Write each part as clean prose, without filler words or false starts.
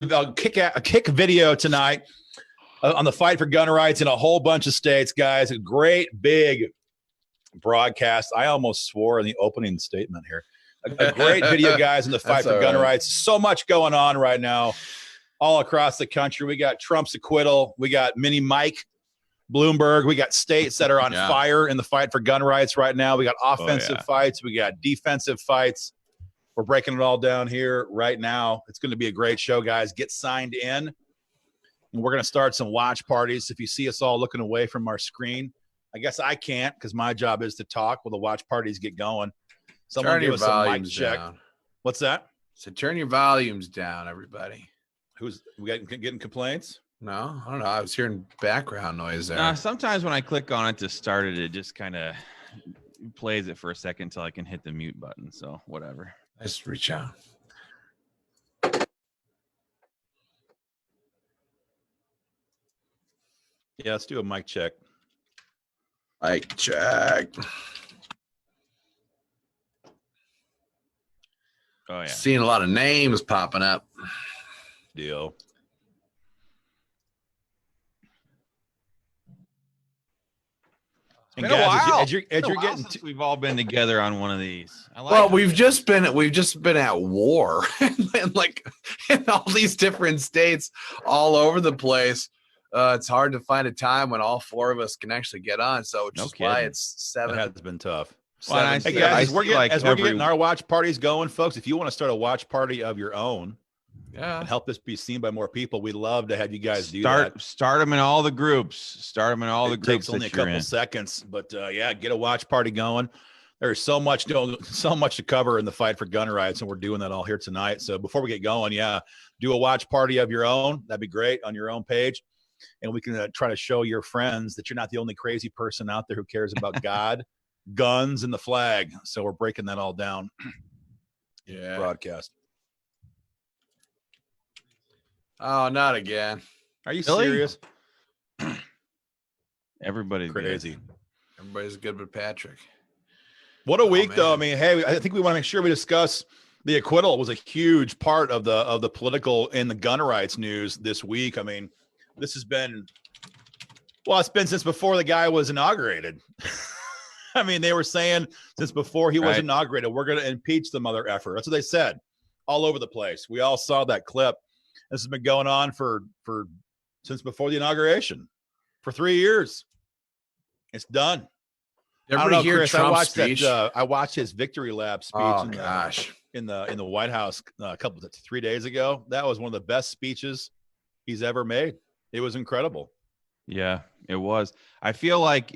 a kick video tonight on the fight for gun rights in a whole bunch of states, guys. A great big broadcast. I almost swore in the opening statement here. A great video, guys, in the fight for gun rights. So much going on right now all across the country. We got Trump's acquittal. We got Mini Mike Bloomberg. We got states that are on fire in the fight for gun rights right now. We got offensive fights. We got defensive fights. We're breaking it all down here right now. It's going to be a great show, guys. Get signed in. And we're going to start some watch parties. If you see us all looking away from our screen, I guess I can't because my job is to talk while the watch parties get going. Someone give us a mic check. What's that? So turn your volumes down, everybody. We getting complaints? No, I don't know. I was hearing background noise there. Sometimes when I click on it to start it, it just kind of plays it for a second until I can hit the mute button. So whatever. Let's reach out. Yeah, let's do a mic check. Mic check. Oh yeah. Seeing a lot of names popping up. Deal. And guys, as you're getting, we've all been together on one of these. We've just been at war in all these different states, all over the place. It's hard to find a time when all four of us can actually get on. So which is why it's 7. That has been tough. Well, hey guys, as we're getting our watch parties going, folks, if you want to start a watch party of your own, and help this be seen by more people, we'd love to have you guys do that. Start them in all the groups. Start them in all the groups. Takes only a couple seconds, but get a watch party going. There's so much to cover in the fight for gun rights, and we're doing that all here tonight. So before we get going, do a watch party of your own. That'd be great on your own page, and we can try to show your friends that you're not the only crazy person out there who cares about God, guns, and the flag. So we're breaking that all down. Broadcast. Oh, not again. Are you serious? Everybody's crazy. Good. Everybody's good with Patrick. What a week, though. I mean, hey, I think we want to make sure we discuss the acquittal. Was a huge part of the political and the gun rights news this week. I mean, this has been, it's been since before the guy was inaugurated. I mean, they were saying since before he was inaugurated, we're going to impeach the mother effer. That's what they said all over the place. We all saw that clip. This has been going on for since before the inauguration for 3 years. It's done. Everybody hear Chris, Trump's speech? I watched his victory lap speech in the White House 3 days ago. That was one of the best speeches he's ever made. It was incredible. Yeah, it was. I feel like,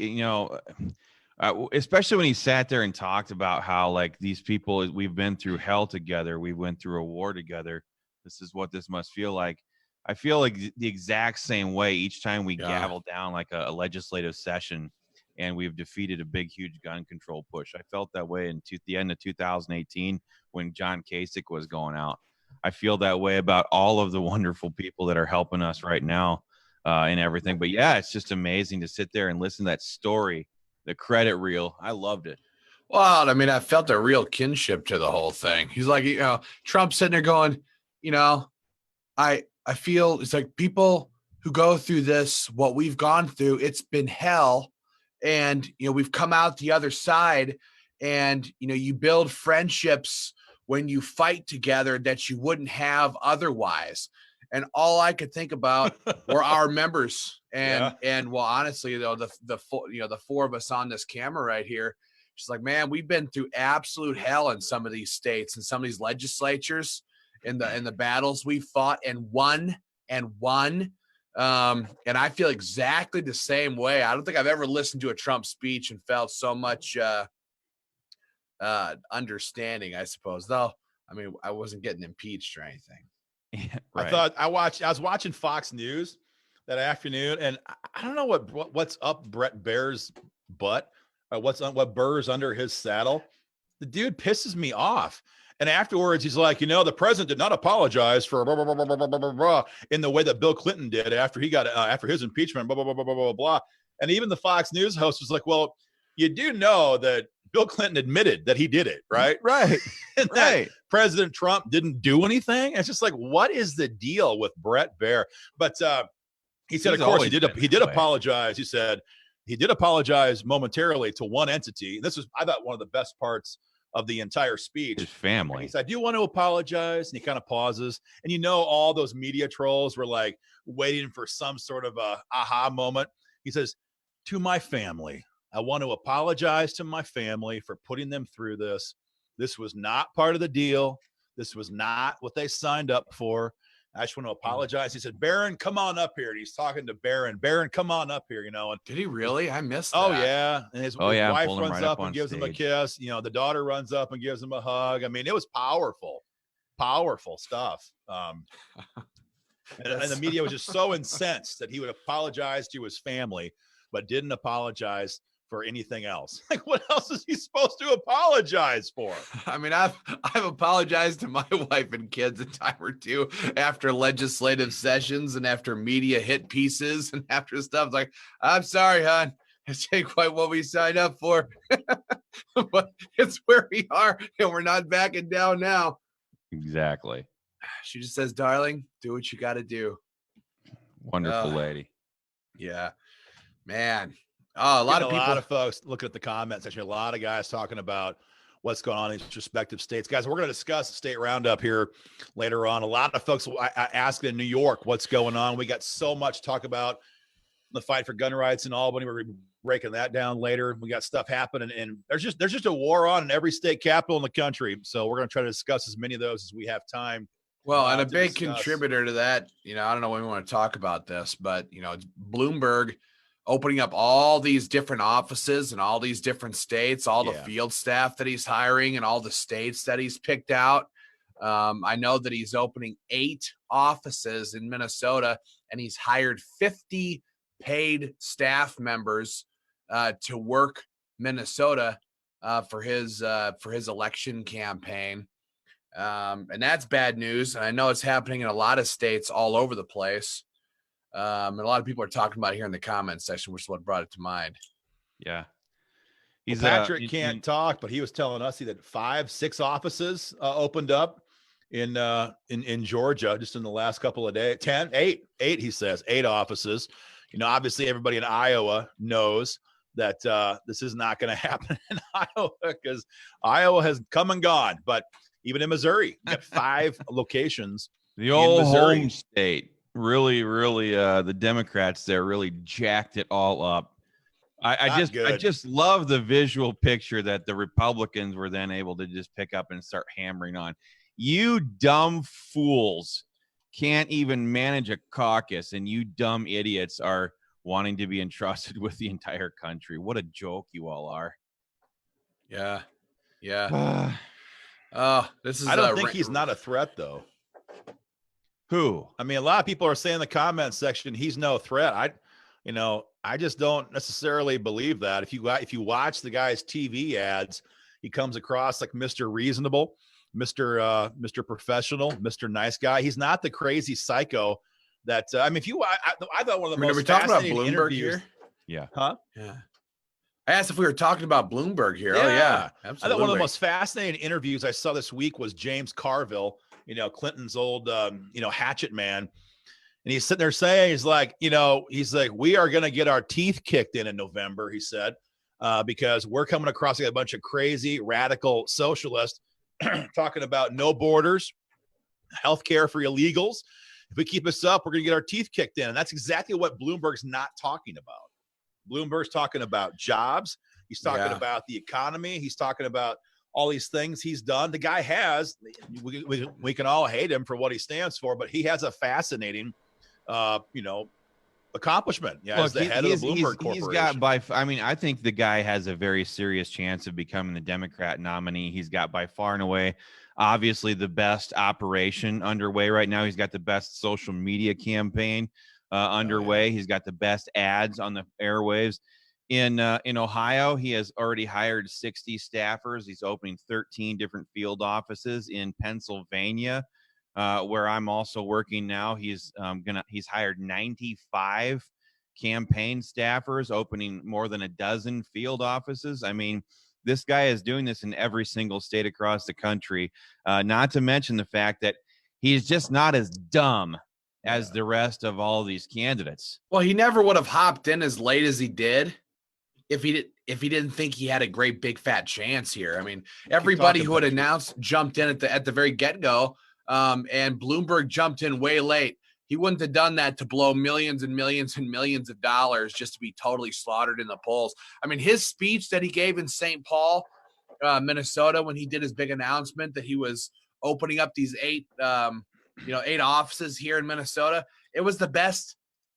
especially when he sat there and talked about how like these people, we've been through hell together. We went through a war together. This is what this must feel like. I feel like the exact same way each time we gavel down like a legislative session and we've defeated a big, huge gun control push. I felt that way in the end of 2018 when John Kasich was going out. I feel that way about all of the wonderful people that are helping us right now and everything. But it's just amazing to sit there and listen to that story, the credit reel. I loved it. Well, I mean, I felt a real kinship to the whole thing. He's like, Trump's sitting there going, I feel it's like people who go through this, what we've gone through, it's been hell. And, we've come out the other side and, you build friendships when you fight together that you wouldn't have otherwise. And all I could think about were our members. And well, honestly, though, the four of us on this camera right here, she's like, man, we've been through absolute hell in some of these states and some of these legislatures. In the battles we fought and won. And I feel exactly the same way. I don't think I've ever listened to a Trump speech and felt so much understanding, I suppose. Though, I mean, I wasn't getting impeached or anything. Yeah, I was watching Fox News that afternoon, and I don't know what's up Brett Baer's butt, what burrs under his saddle. The dude pisses me off. And afterwards, he's like, the president did not apologize for blah, blah, blah, blah, blah, blah, blah, in the way that Bill Clinton did after he got after his impeachment, blah, blah, blah, blah, blah, blah, blah. And even the Fox News host was like, well, you do know that Bill Clinton admitted that he did it, right? Right. And Right. that President Trump didn't do anything. It's just like, what is the deal with Brett Baer? But he said, He's of course, he always did. been He that did way. apologize. He said he did apologize momentarily to one entity. And this was, I thought, one of the best parts of the entire speech. His He family. said, I do want to apologize. And he kind of pauses. And all those media trolls were like waiting for some sort of a aha moment. He says, to my family, I want to apologize to my family for putting them through this. This was not part of the deal. This was not what they signed up for. I just want to apologize. He said, Barron, come on up here. And he's talking to Barron. Barron, come on up here, And Did he really? I missed oh, that. yeah. And his Oh, yeah, wife pulled him runs right up up and on gives him a stage. kiss. The daughter runs up and gives him a hug. I mean, it was powerful stuff. And the media was just so incensed that he would apologize to his family, but didn't apologize for anything else. Like, what else is he supposed to apologize for? I mean, I've apologized to my wife and kids a time or two after legislative sessions and after media hit pieces and after stuff. It's like, I'm sorry, hon. It's ain't quite what we signed up for. But it's where we are, and we're not backing down now. Exactly. She just says, darling, do what you got to do. Wonderful lady. Yeah, man. Oh, a lot of folks looking at the comment section. A lot of guys talking about what's going on in these respective states. Guys, we're going to discuss the state roundup here later on. A lot of folks asking in New York what's going on. We got so much to talk about the fight for gun rights in Albany. We're breaking that down later. We got stuff happening, and there's just a war on in every state capital in the country. So we're going to try to discuss as many of those as we have time. Well, and a big contributor to that, I don't know when we want to talk about this, but it's Bloomberg opening up all these different offices in all these different states, all the field staff that he's hiring and all the states that he's picked out. I know that he's opening 8 offices in Minnesota, and he's hired 50 paid staff members to work Minnesota for his election campaign. And that's bad news. And I know it's happening in a lot of states all over the place. And a lot of people are talking about it here in the comments section, which is what brought it to mind. Yeah. Patrick can't talk, but he was telling us that 5-6 offices opened up in Georgia just in the last couple of days. 8, he says, 8 offices. Obviously everybody in Iowa knows that this is not going to happen in Iowa because Iowa has come and gone. But even in Missouri, we got 5 locations. The old home state. Really, the Democrats there really jacked it all up. I just love the visual picture that the Republicans were then able to just pick up and start hammering on. You dumb fools can't even manage a caucus, and you dumb idiots are wanting to be entrusted with the entire country. What a joke you all are. Yeah. This is. I don't think he's not a threat, though. Who? I mean, a lot of people are saying in the comment section he's no threat. I just don't necessarily believe that. If you watch the guy's TV ads, he comes across like Mr. Reasonable, Mr. Professional, Mr. Nice Guy. He's not the crazy psycho that I thought one of the most fascinating interviews. Yeah. Huh? Yeah. I asked if we were talking about Bloomberg here. Yeah. Oh yeah, absolutely. I thought one of the most fascinating interviews I saw this week was James Carville, Clinton's old, hatchet man. And he's sitting there saying, he's like, we are going to get our teeth kicked in November, he said, because we're coming across a bunch of crazy radical socialists talking about no borders, healthcare for illegals. If we keep this up, we're going to get our teeth kicked in. And that's exactly what Bloomberg's not talking about. Bloomberg's talking about jobs. He's talking about the economy. He's talking about all these things he's done. The guy has, we can all hate him for what he stands for, but he has a fascinating, accomplishment. Yeah, as the head of the Bloomberg Corporation. I think the guy has a very serious chance of becoming the Democrat nominee. He's got by far and away, obviously, the best operation underway right now. He's got the best social media campaign underway. He's got the best ads on the airwaves. In Ohio, he has already hired 60 staffers. He's opening 13 different field offices. In Pennsylvania, where I'm also working now, he's hired 95 campaign staffers, opening more than a dozen field offices. I mean, this guy is doing this in every single state across the country. Not to mention the fact that he's just not as dumb as the rest of all these candidates. Well, he never would have hopped in as late as he did if he didn't think he had a great big fat chance here. I mean, everybody who had announced jumped in at the very get-go, and Bloomberg jumped in way late. He wouldn't have done that to blow millions and millions and millions of dollars just to be totally slaughtered in the polls. I mean, his speech that he gave in St. Paul, Minnesota, when he did his big announcement that he was opening up these 8 offices here in Minnesota, it was the best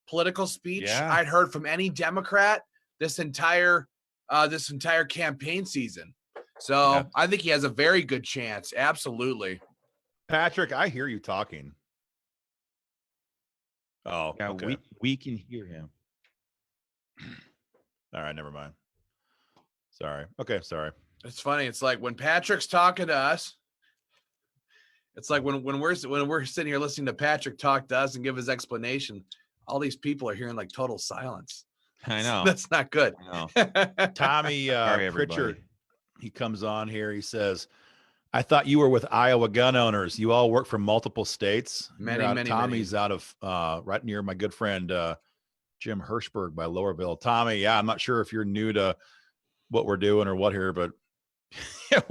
political speech I'd heard from any Democrat this entire campaign season. So I think he has a very good chance. Absolutely. Patrick, I hear you talking. Oh, yeah, okay. we can hear him. All right, never mind. Sorry. Okay, sorry. It's funny. It's like when Patrick's talking to us. It's like when we're sitting here listening to Patrick talk to us and give his explanation, all these people are hearing like total silence. I know. That's not good. Tommy Pritchard, he comes on here. He says, I thought you were with Iowa gun owners. You all work for multiple states. Tommy's out of right near my good friend Jim Hirschberg by Lowerville. Tommy, yeah, I'm not sure if you're new to what we're doing or what here, but yeah,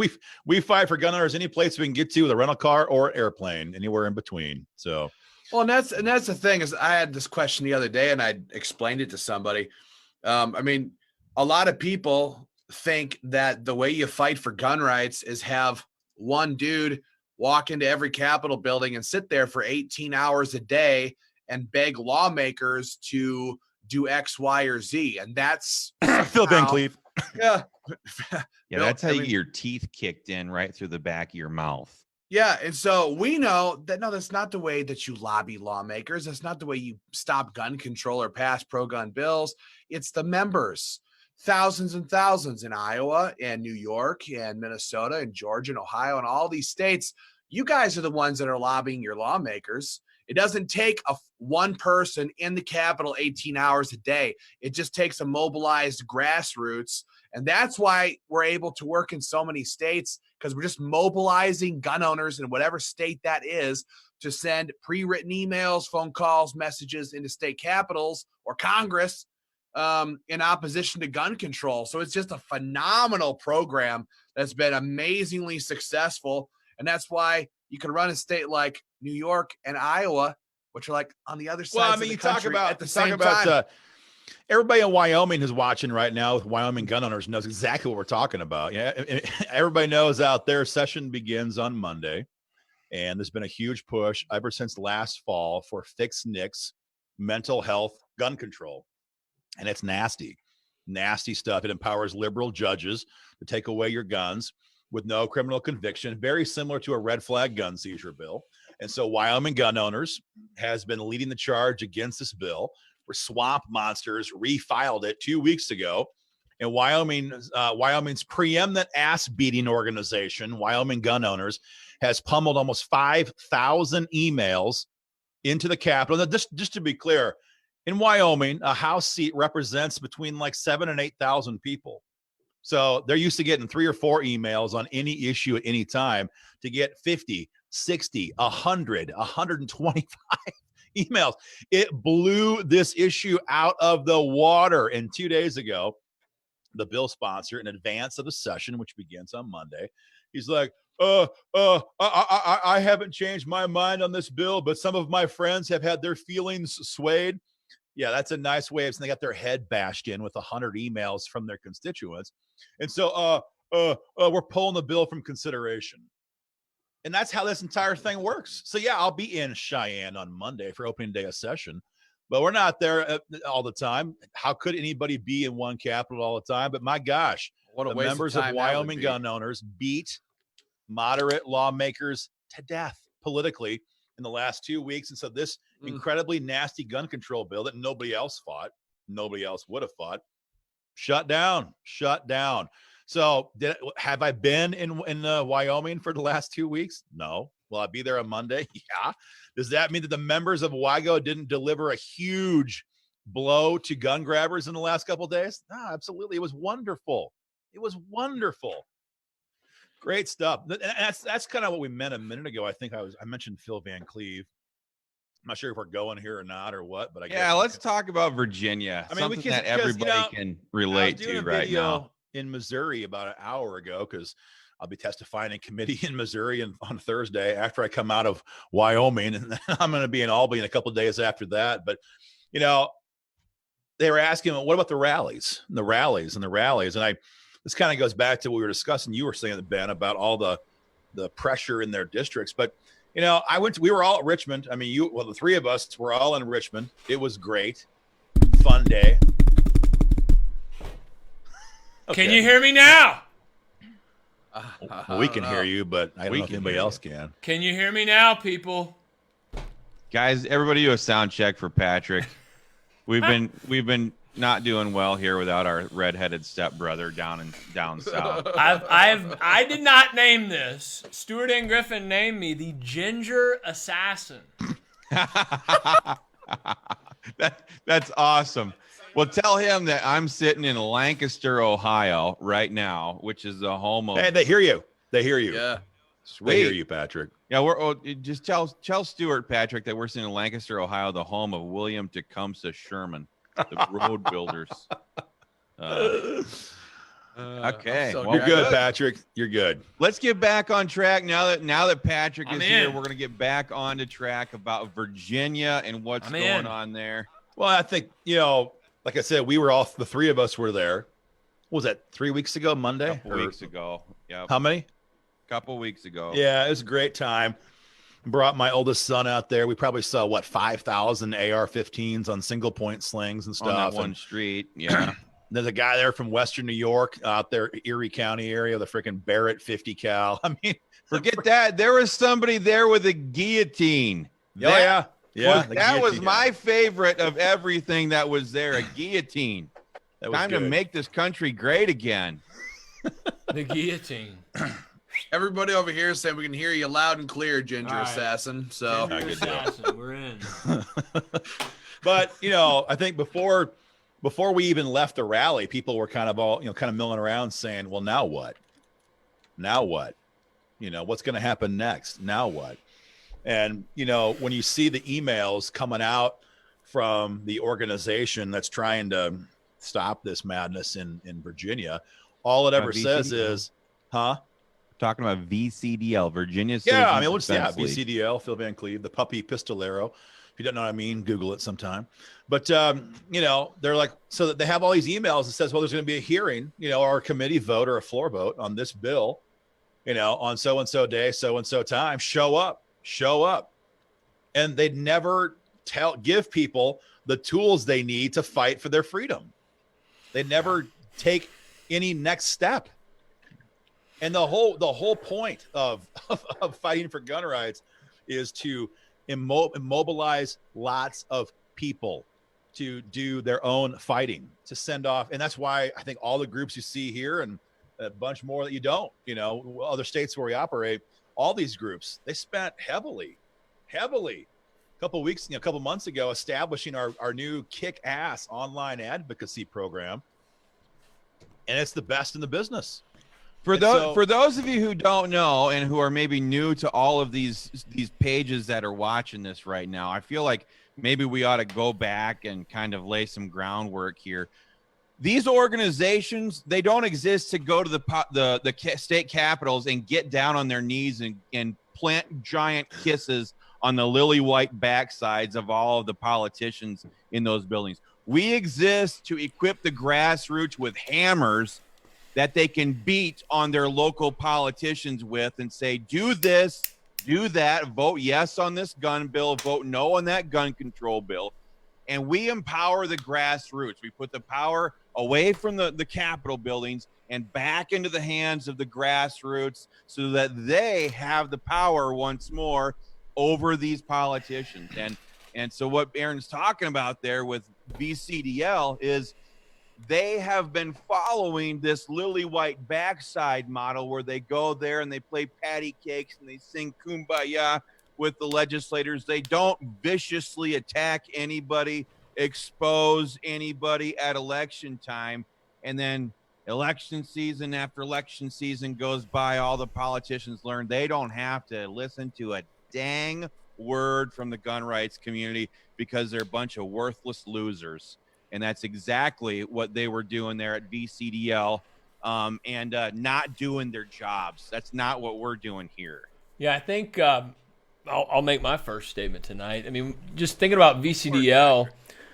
we fight for gun owners any place we can get to with a rental car or airplane, anywhere in between. So, well, and that's the thing is I had this question the other day and I explained it to somebody. I mean, a lot of people think that the way you fight for gun rights is have one dude walk into every Capitol building and sit there for 18 hours a day and beg lawmakers to do X, Y, or Z. And that's Phil Van Cleef. Yeah. Yeah, that's how you get your teeth kicked in right through the back of your mouth. Yeah. And so we know that, no, that's not the way that you lobby lawmakers. That's not the way you stop gun control or pass pro-gun bills. It's the members. Thousands and thousands in Iowa and New York and Minnesota and Georgia and Ohio and all these states. You guys are the ones that are lobbying your lawmakers. It doesn't take one person in the Capitol 18 hours a day. It just takes a mobilized grassroots. And that's why we're able to work in so many states, because we're just mobilizing gun owners in whatever state that is to send pre-written emails, phone calls, messages into state capitals or Congress in opposition to gun control. So it's just a phenomenal program that's been amazingly successful. And that's why you can run a state like New York and Iowa, which are like on the other side. Well, I mean, you talk about everybody in Wyoming who's watching right now with Wyoming gun owners knows exactly what we're talking about. Yeah, everybody knows out there. Session begins on Monday, and there's been a huge push ever since last fall for fix NICS, mental health gun control. And it's nasty stuff. It empowers liberal judges to take away your guns with no criminal conviction, very similar to a red flag gun seizure bill. And so Wyoming gun owners has been leading the charge against this bill, where Swamp Monsters refiled it 2 weeks ago. And Wyoming's preeminent ass beating organization, Wyoming Gun Owners, has pummeled almost 5,000 emails into the Capitol. Now, just to be clear, in Wyoming, a House seat represents between like 7,000 and 8,000 people. So they're used to getting 3 or 4 emails on any issue at any time. To get 50, 60, 100, 125 emails. It blew this issue out of the water. And 2 days ago, the bill sponsor, in advance of the session, which begins on Monday, he's like, I haven't changed my mind on this bill, but some of my friends have had their feelings swayed. Yeah, that's a nice way of saying they got their head bashed in with 100 emails from their constituents. And so we're pulling the bill from consideration. And that's how this entire thing works. So, yeah, I'll be in Cheyenne on Monday for opening day of session, but we're not there all the time. How could anybody be in one capital all the time? But my gosh, what a the waste members of of time Wyoming gun owners beat moderate lawmakers to death politically in the last 2 weeks. And so this incredibly nasty gun control bill that nobody else fought, nobody else would have fought, shut down. So have I been in Wyoming for the last 2 weeks? No. Will I be there on Monday? Yeah. Does that mean that the members of WIGO didn't deliver a huge blow to gun grabbers in the last couple of days? No, absolutely. It was wonderful. It was wonderful. Great stuff. And that's kind of what we meant a minute ago. I think I mentioned Phil Van Cleve. I'm not sure if we're going here or not or what, but I guess. Yeah, let's talk about Virginia. I mean, something that everybody can relate to right now. In Missouri about an hour ago, because I'll be testifying in committee in Missouri on Thursday after I come out of Wyoming, and then I'm going to be in Albany in a couple of days after that. But they were asking, what about the rallies? And this kind of goes back to what we were discussing. You were saying, Ben, about all the pressure in their districts. But we were all at Richmond. I mean, the three of us were all in Richmond. It was great, fun day. Okay. Can you hear me now? We can hear you, but I don't know if anybody else can. Can you hear me now, people? Guys, everybody do a sound check for Patrick. We've been not doing well here without our redheaded stepbrother down south. I did not name this. Stuart and Griffin named me the Ginger Assassin. That's awesome. Well, tell him that I'm sitting in Lancaster, Ohio right now, which is the home of... Hey, they hear you. Yeah. Sweet. They hear you, Patrick. Yeah, just tell Stuart, Patrick, that we're sitting in Lancaster, Ohio, the home of William Tecumseh Sherman, the road builders. Okay. So you're good, Patrick. You're good. Let's get back on track now that Patrick is here. We're going to get back on to track about Virginia and what's going on there. Well, I think, like I said, the three of us were there. What was that, 3 weeks ago, Monday? A couple weeks ago. Yeah. How many? Couple weeks ago. Yeah, it was a great time. Brought my oldest son out there. We probably saw 5,000 AR-15s on single point slings and stuff. On that one street. Yeah. There's a guy there from Western New York out there, Erie County area, the freaking Barrett 50 cal. I mean, forget that. There was somebody there with a guillotine. Yeah. That was my favorite of everything that was there. A guillotine. Time to make this country great again. The guillotine. Everybody over here is saying we can hear you loud and clear, Ginger Assassin. So Ginger Assassin, we're in. But I think before we even left the rally, people were kind of all kind of milling around saying, "Well, now what? Now what? What's going to happen next? Now what?" And when you see the emails coming out from the organization that's trying to stop this madness in Virginia, all it ever says is, Talking about VCDL, Virginia. Yeah, I mean, VCDL, Phil Van Cleve, the puppy pistolero. If you don't know what I mean, Google it sometime. But, they're like, so that they have all these emails that says, well, there's going to be a hearing, or a committee vote or a floor vote on this bill, on so-and-so day, so-and-so time, show up. And they'd never give people the tools they need to fight for their freedom. They never take any next step. And the whole point of fighting for gun rights is to immobilize lots of people to do their own fighting, to send off. And that's why I think all the groups you see here and a bunch more that you don't, other states where we operate, all these groups, they spent heavily, a couple months ago, establishing our new kick-ass online advocacy program. And it's the best in the business. For those of you who don't know and who are maybe new to all of these pages that are watching this right now, I feel like maybe we ought to go back and kind of lay some groundwork here. These organizations, they don't exist to go to the state capitals and get down on their knees and plant giant kisses on the lily white backsides of all of the politicians in those buildings. We exist to equip the grassroots with hammers that they can beat on their local politicians with and say, do this, do that, vote yes on this gun bill, vote no on that gun control bill. And we empower the grassroots. We put the power away from the Capitol buildings and back into the hands of the grassroots so that they have the power once more over these politicians. And so what Aaron's talking about there with VCDL is they have been following this lily white backside model where they go there and they play patty cakes and they sing Kumbaya with the legislators. They don't viciously attack anybody. expose anybody at election time. And then election season after election season goes by, all the politicians learn they don't have to listen to a dang word from the gun rights community because they're a bunch of worthless losers. And that's exactly what they were doing there at VCDL, and not doing their jobs. That's not what we're doing here. Yeah, I think I'll make my first statement tonight. I mean, just thinking about VCDL.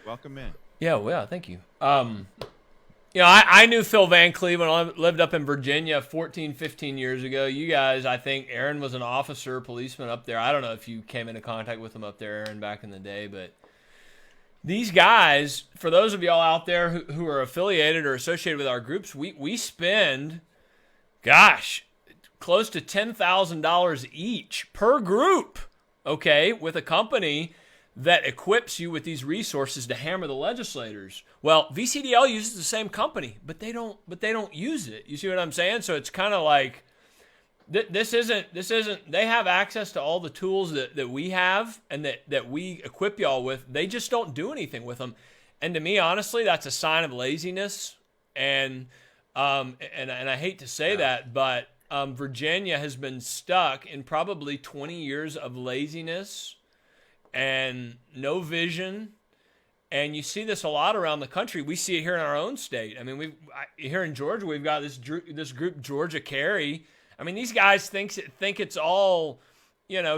Welcome in. Yeah, well, thank you. I knew Phil Van Cleve when I lived up in Virginia 14, 15 years ago. You guys, I think Aaron was an officer, policeman up there. I don't know if you came into contact with him up there, Aaron, back in the day, but these guys, for those of y'all out there who are affiliated or associated with our groups, we spend, close to $10,000 each per group, okay, with a company that equips you with these resources to hammer the legislators. Well, VCDL uses the same company, but they don't use it. You see what I'm saying? So it's kind of like this isn't. They have access to all the tools that we have and that we equip y'all with. They just don't do anything with them. And to me, honestly, that's a sign of laziness. And I hate to say that, but Virginia has been stuck in probably 20 years of laziness and no vision. And you see this a lot around the country. We see it here in our own state. I mean, here in Georgia, we've got this group, Georgia Carry. I mean, these guys think it's all,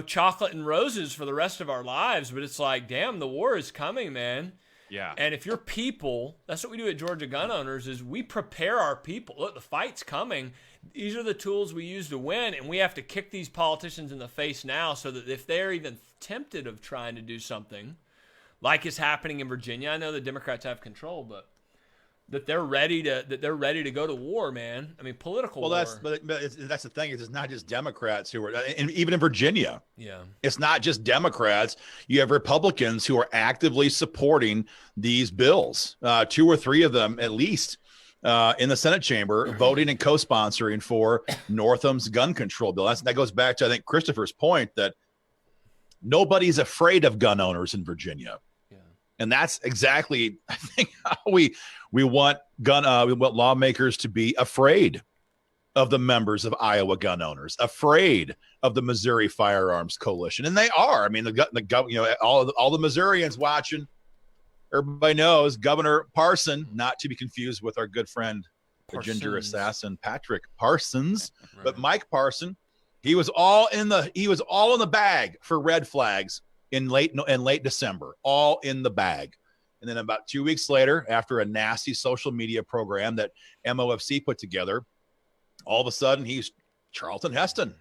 chocolate and roses for the rest of our lives. But it's like, damn, the war is coming, man. Yeah. And if you're people, that's what we do at Georgia Gun Owners, is we prepare our people. Look, the fight's coming. These are the tools we use to win, and we have to kick these politicians in the face now so that if they're even tempted of trying to do something like is happening in Virginia, I know the Democrats have control, but that they're ready to go to war, man. I mean, political war. That's the thing. It's not just Democrats who are, and even in Virginia, yeah, it's not just Democrats. You have Republicans who are actively supporting these bills. 2 or 3 of them, at least, in the Senate chamber, voting and co-sponsoring for Northam's gun control bill. That goes back to, I think, Christopher's point that nobody's afraid of gun owners in Virginia. And that's exactly, I think, how we want lawmakers to be afraid of the members of Iowa gun owners, afraid of the Missouri Firearms Coalition, and they are. I mean, all the Missourians watching. Everybody knows Governor Parson, not to be confused with our good friend, the ginger assassin Patrick Parsons, right. But Mike Parson. He was all in the bag for red flags in late December, all in the bag. And then about 2 weeks later, after a nasty social media program that MOFC put together, all of a sudden he's Charlton Heston.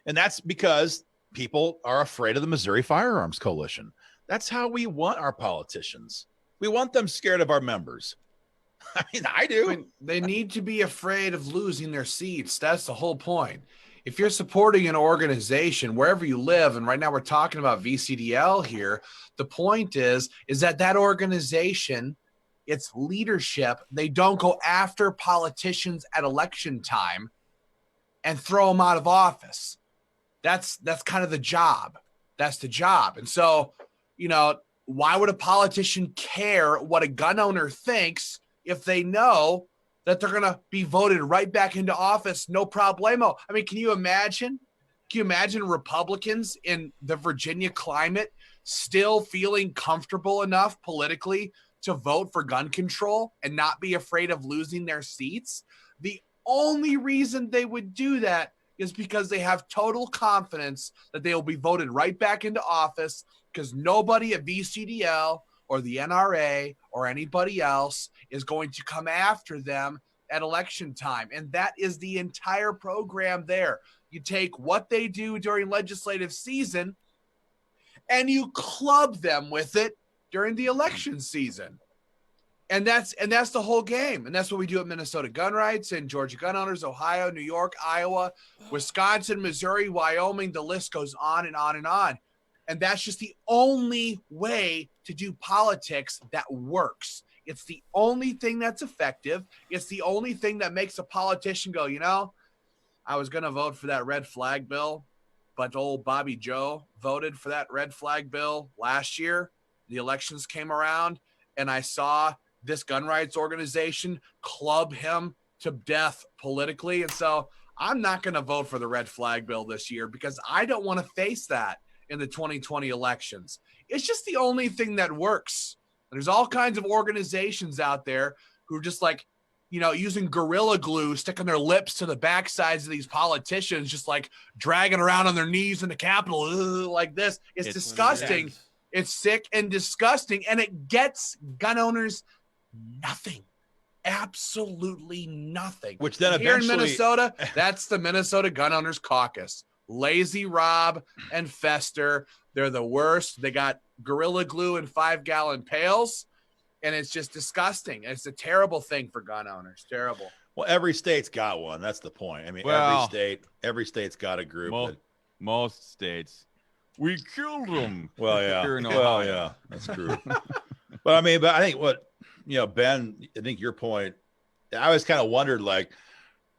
And that's because people are afraid of the Missouri Firearms Coalition. That's how we want our politicians. We want them scared of our members. I mean, I do. I mean, they need to be afraid of losing their seats. That's the whole point. If you're supporting an organization wherever you live, and right now we're talking about VCDL here, the point is that organization, its leadership, they don't go after politicians at election time and throw them out of office. That's kind of the job. That's the job. And so, why would a politician care what a gun owner thinks if they know that they're going to be voted right back into office, no problemo? I mean, can you imagine Republicans in the Virginia climate still feeling comfortable enough politically to vote for gun control and not be afraid of losing their seats? The only reason they would do that is because they have total confidence that they will be voted right back into office, because nobody at VCDL or the NRA or anybody else is going to come after them at election time. And that is the entire program there. You take what they do during legislative season and you club them with it during the election season. And that's the whole game. And that's what we do at Minnesota Gun Rights and Georgia Gun Owners, Ohio, New York, Iowa, Wisconsin, Missouri, Wyoming. The list goes on and on and on. And that's just the only way to do politics that works. It's the only thing that's effective. It's the only thing that makes a politician go, I was going to vote for that red flag bill, but old Bobby Joe voted for that red flag bill last year. the elections came around and I saw this gun rights organization club him to death politically. And so I'm not going to vote for the red flag bill this year because I don't want to face that in the 2020 elections. It's just the only thing that works. There's all kinds of organizations out there who are just like, you know, using Gorilla Glue, sticking their lips to the backsides of these politicians, just like dragging around on their knees in the Capitol like this. It's disgusting. It's sick and disgusting. And it gets gun owners nothing. Absolutely nothing. Which then here eventually, in Minnesota, that's the Minnesota Gun Owners Caucus. Lazy Rob and Fester. They're the worst. They got Gorilla Glue in 5-gallon pails. And it's just disgusting. It's a terrible thing for gun owners. Terrible. Well, every state's got one. That's the point. I mean, Well, every state's got a group. Most states. We killed them. Well, yeah. Here in Well, Ohio. yeah, that's true. but I think what, you know, Ben, I think your point, I always kind of wondered, like,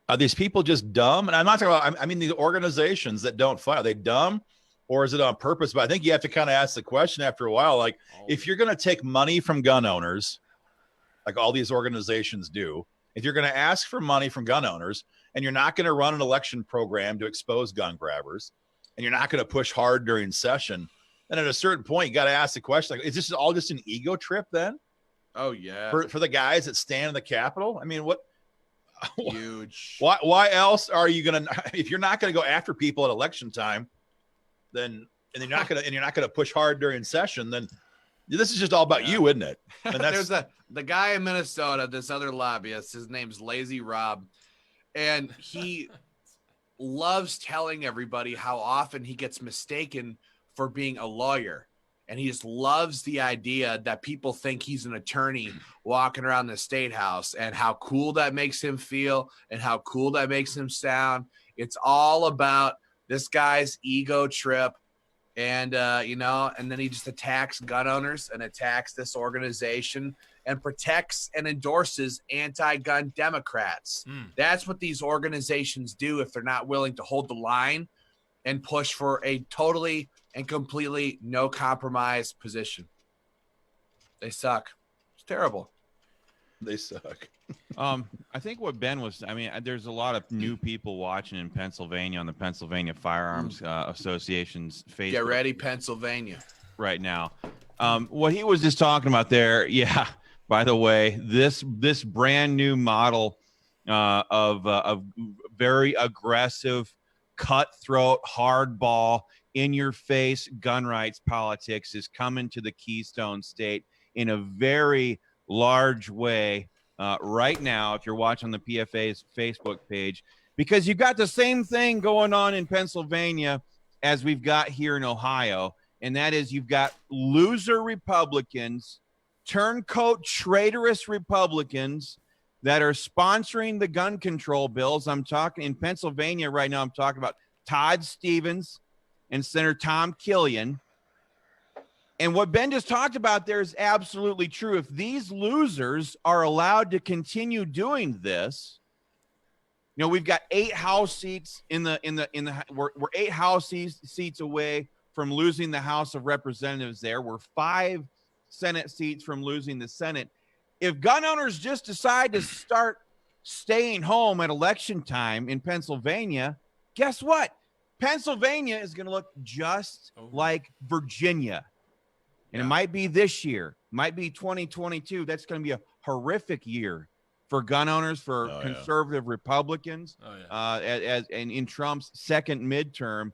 are these people just dumb? And I'm not talking about, I mean, the organizations that don't fight, are they dumb or is it on purpose? But I think you have to kind of ask the question after a while, like, if you're going to take money from gun owners, like all these organizations do, if you're going to ask for money from gun owners and you're not going to run an election program to expose gun grabbers and you're not going to push hard during session, then at a certain point, you got to ask the question, like, is this all just an ego trip then? Oh, yeah. For the guys that stand in the Capitol? I mean, what? Huge. Why else are you going to, if you're not going to go after people at election time, then, and you're not going to push hard during session, then this is just all about you, isn't it? And that's There's the guy in Minnesota, this other lobbyist, his name's Lazy Rob, and he loves telling everybody how often he gets mistaken for being a lawyer. And he just loves the idea that people think he's an attorney walking around the state house and how cool that makes him feel and how cool that makes him sound. It's all about this guy's ego trip. And, and then he just attacks gun owners and attacks this organization and protects and endorses anti-gun Democrats. That's what these organizations do if they're not willing to hold the line and push for a totally and completely no compromise position. They suck. It's terrible. they suck. I think what Ben was, there's a lot of new people watching in Pennsylvania on the Pennsylvania Firearms Association's Facebook. Get ready, Pennsylvania. Right now. What he was just talking about there, yeah, by the way, this brand new model of very aggressive, cutthroat, hardball, in-your-face gun rights politics is coming to the Keystone State in a very large way right now, if you're watching the PFA's Facebook page, because you've got the same thing going on in Pennsylvania as we've got here in Ohio, and that is you've got loser Republicans, turncoat traitorous Republicans that are sponsoring the gun control bills. I'm talking in Pennsylvania right now, I'm talking about Todd Stevens and Senator Tom Killian. And what Ben just talked about there is absolutely true. If these losers are allowed to continue doing this, you know, we've got 8 House seats we're 8 House seats away from losing the House of Representatives there. We're 5 Senate seats from losing the Senate. If gun owners just decide to start staying home at election time in Pennsylvania, guess what? Pennsylvania is going to look just like Virginia. And it might be this year, might be 2022. That's going to be a horrific year for gun owners, for conservative Republicans, and in Trump's second midterm.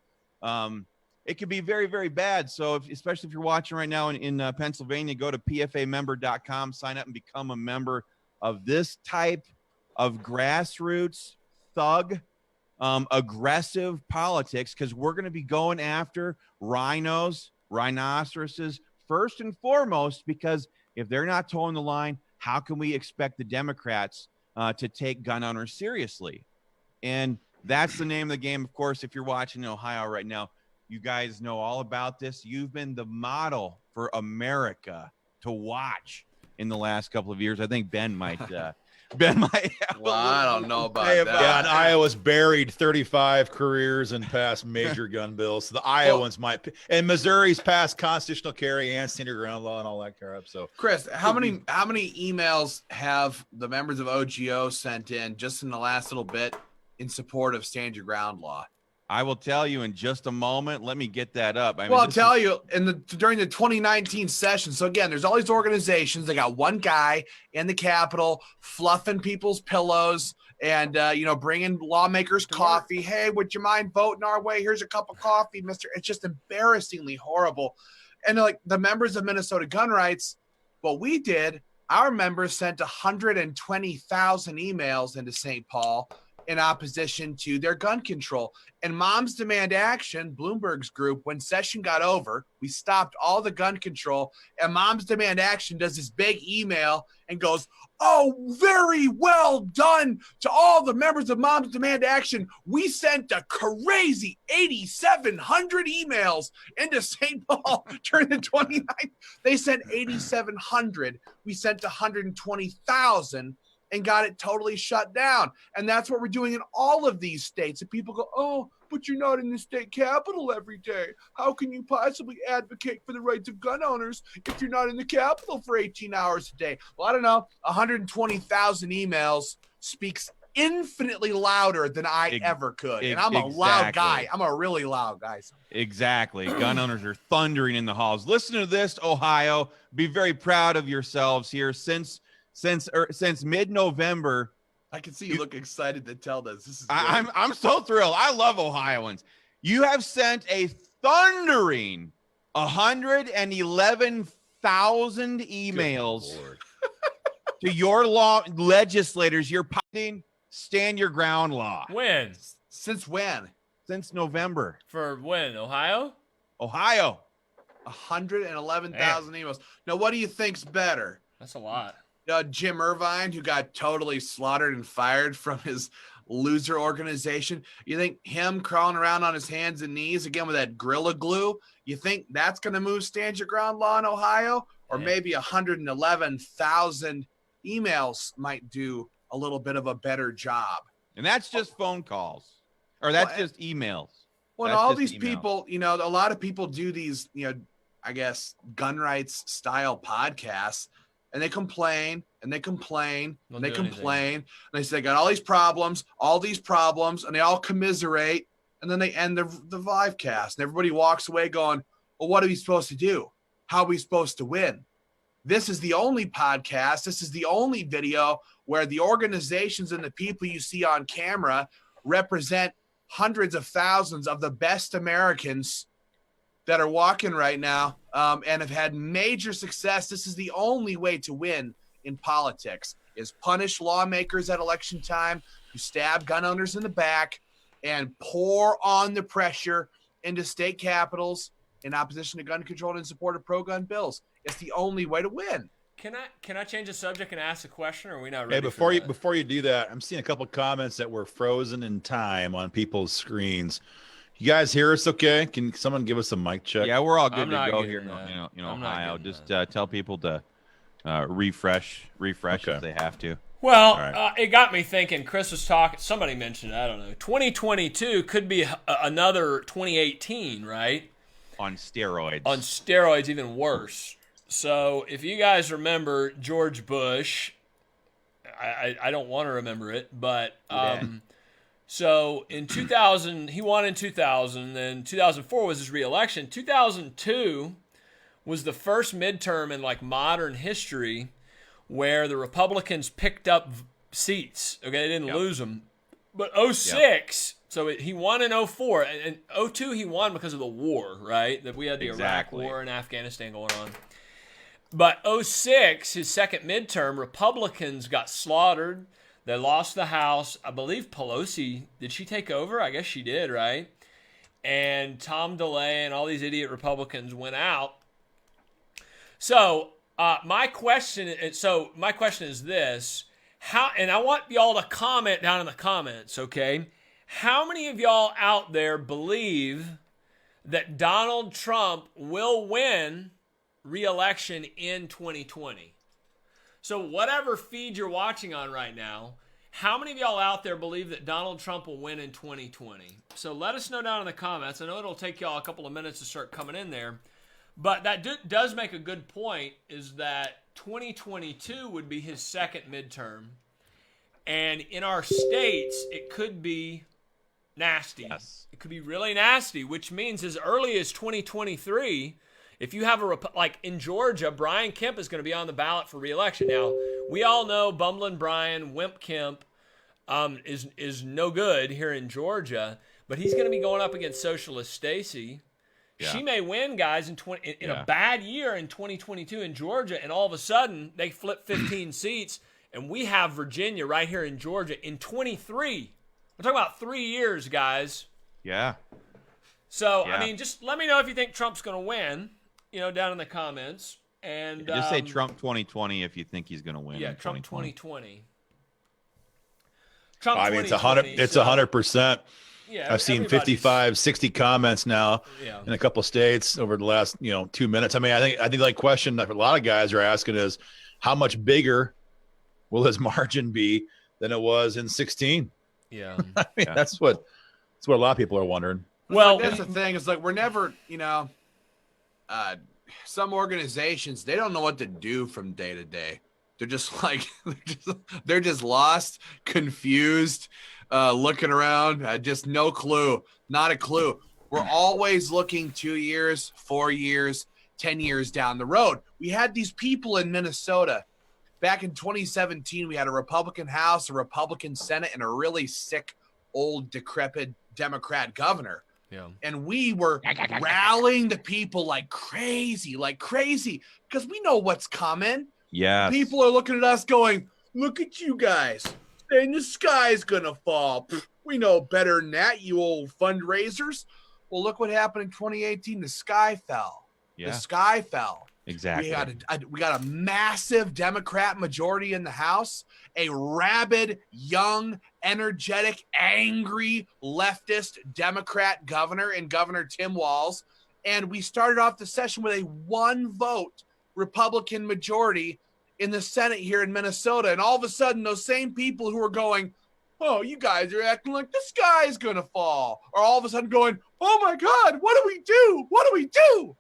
It could be very, very bad. So especially if you're watching right now in Pennsylvania, go to pfamember.com, sign up and become a member of this type of grassroots thug, aggressive politics, because we're going to be going after rhinoceroses, first and foremost, because if they're not towing the line, how can we expect the Democrats to take gun owners seriously? And that's the name of the game. Of course, if you're watching in Ohio right now, you guys know all about this. You've been the model for America to watch in the last couple of years. I think Ben might Ben might have Well, I don't know about say that. Yeah, and Iowa's buried 35 careers and passed major gun bills. So the Iowans might, and Missouri's passed constitutional carry and stand your ground law and all that crap. So Chris, how many emails have the members of OGO sent in just in the last little bit in support of stand your ground law? I will tell you in just a moment. Let me get that up. I mean, Well, I'll tell you during the 2019 session. So again, there's all these organizations. They got one guy in the Capitol fluffing people's pillows and bringing lawmakers coffee. Hey, would you mind voting our way? Here's a cup of coffee, Mister. It's just embarrassingly horrible. And like the members of Minnesota Gun Rights, what we did, our members sent 120,000 emails into St. Paul in opposition to their gun control. And Moms Demand Action, Bloomberg's group, when session got over, we stopped all the gun control, and Moms Demand Action does this big email and goes, "Oh, very well done to all the members of Moms Demand Action. We sent a crazy 8,700 emails into St. Paul during the 29th. They sent 8,700. We sent 120,000 and got it totally shut down. And that's what we're doing in all of these states. And people go, oh, but you're not in the state capitol every day. How can you possibly advocate for the rights of gun owners if you're not in the capitol for 18 hours a day? Well, I don't know. 120,000 emails speaks infinitely louder than I ever could. And I'm a loud guy. I'm a really loud guy. Exactly. Gun owners are thundering in the halls. Listen to this, Ohio. Be very proud of yourselves here. Since mid-November, I can see you look excited to tell this. This is I'm so thrilled. I love Ohioans. You have sent a thundering 111,000 emails to your legislators. You're passing stand your ground law. When? Since when? Since November. For when? Ohio? Ohio. 111,000 emails. Now, what do you think's better? That's a lot. Jim Irvine, who got totally slaughtered and fired from his loser organization. You think him crawling around on his hands and knees again with that Gorilla Glue, you think that's going to move stand your ground law in Ohio? Or maybe 111,000 emails might do a little bit of a better job. And that's just phone calls. Or that's just emails. Well, That's all just these emails. people, a lot of people do these, I guess, gun rights style podcasts. And they complain, and they complain, and they complain. And they say they got all these problems, and they all commiserate. And then they end the live cast. And everybody walks away going, well, what are we supposed to do? How are we supposed to win? This is the only podcast. This is the only video where the organizations and the people you see on camera represent hundreds of thousands of the best Americans that are walking right now and have had major success. This is the only way to win in politics, is punish lawmakers at election time who stab gun owners in the back and pour on the pressure into state capitals in opposition to gun control and in support of pro-gun bills. It's the only way to win. Can I change the subject and ask a question, or are we not ready? Hey, before you do that, I'm seeing a couple of comments that were frozen in time on people's screens. You guys hear us okay? Can someone give us a mic check? Yeah, we're all good to go getting here that. in I'm not Ohio. getting Just tell people to refresh Okay. if they have to. Well, right. it got me thinking. Chris was talking. Somebody mentioned, I don't know, 2022 could be another 2018, right? On steroids. On steroids, even worse. So if you guys remember George Bush, I don't want to remember it, but so in 2000, he won in 2000, then 2004 was his re-election. 2002 was the first midterm in like modern history where the Republicans picked up seats. Okay, they didn't lose them. But 06, so he won in 04. And 02 he won because of the war, right? That we had the Iraq War and Afghanistan going on. But 06, his second midterm, Republicans got slaughtered. They lost the House. I believe Pelosi, did she take over? I guess she did, right? And Tom DeLay and all these idiot Republicans went out. So my question is this. And I want y'all to comment down in the comments, okay? How many of y'all out there believe that Donald Trump will win re-election in 2020? So whatever feed you're watching on right now, how many of y'all out there believe that Donald Trump will win in 2020? So let us know down in the comments. I know it'll take y'all a couple of minutes to start coming in there. But that does make a good point, is that 2022 would be his second midterm. And in our states, it could be nasty. Yes. It could be really nasty, which means as early as 2023, if you have like in Georgia, Brian Kemp is going to be on the ballot for re-election. Now, we all know Bumbling Brian, Wimp Kemp is no good here in Georgia, but he's going to be going up against Socialist Stacey. Yeah. She may win, guys, in a bad year in 2022 in Georgia, and all of a sudden they flip 15 seats, and we have Virginia right here in Georgia in 23. We're talking about 3 years, guys. Yeah. So, I mean, just let me know if you think Trump's going to win, down in the comments. And just say Trump 2020 if you think he's going to win. Yeah, Trump 2020. Trump. I mean, it's 100%. Yeah, I've seen 55, 60 comments now in a couple of states over the last, 2 minutes. I mean, I think like question that a lot of guys are asking is, how much bigger will his margin be than it was in 16? Yeah. I mean, that's what a lot of people are wondering. Well, that's the thing. It's like we're never, some organizations, they don't know what to do from day to day. They're just like, they're just lost, confused, looking around, just no clue, not a clue. We're always looking 2 years, 4 years, 10 years down the road. We had these people in Minnesota. Back in 2017, we had a Republican House, a Republican Senate, and a really sick, old, decrepit Democrat governor. Yeah. And we were rallying the people like crazy, because we know what's coming. Yeah. People are looking at us going, look at you guys, saying the sky's going to fall. We know better than that, you old fundraisers. Well, look what happened in 2018. The sky fell. Yeah. The sky fell. Exactly. We got a massive Democrat majority in the House, a rabid, young, energetic, angry, leftist Democrat governor in Governor Tim Walz. And we started off the session with a 1-vote Republican majority in the Senate here in Minnesota. And all of a sudden, those same people who are going, oh, you guys are acting like the sky is going to fall, are all of a sudden going, oh my God, what do we do? What do we do?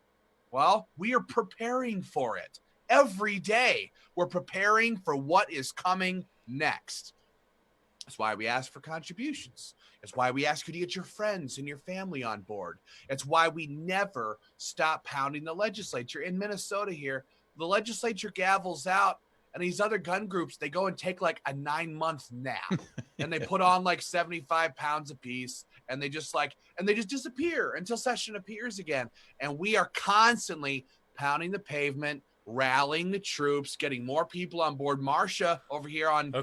Well, we are preparing for it every day. We're preparing for what is coming next. That's why we ask for contributions. It's why we ask you to get your friends and your family on board. It's why we never stop pounding the legislature. In Minnesota here, the legislature gavels out, and these other gun groups, they go and take like a 9-month nap, and they put on like 75 pounds apiece, and they just disappear until session appears again. And we are constantly pounding the pavement, rallying the troops, getting more people on board. Marcia over here on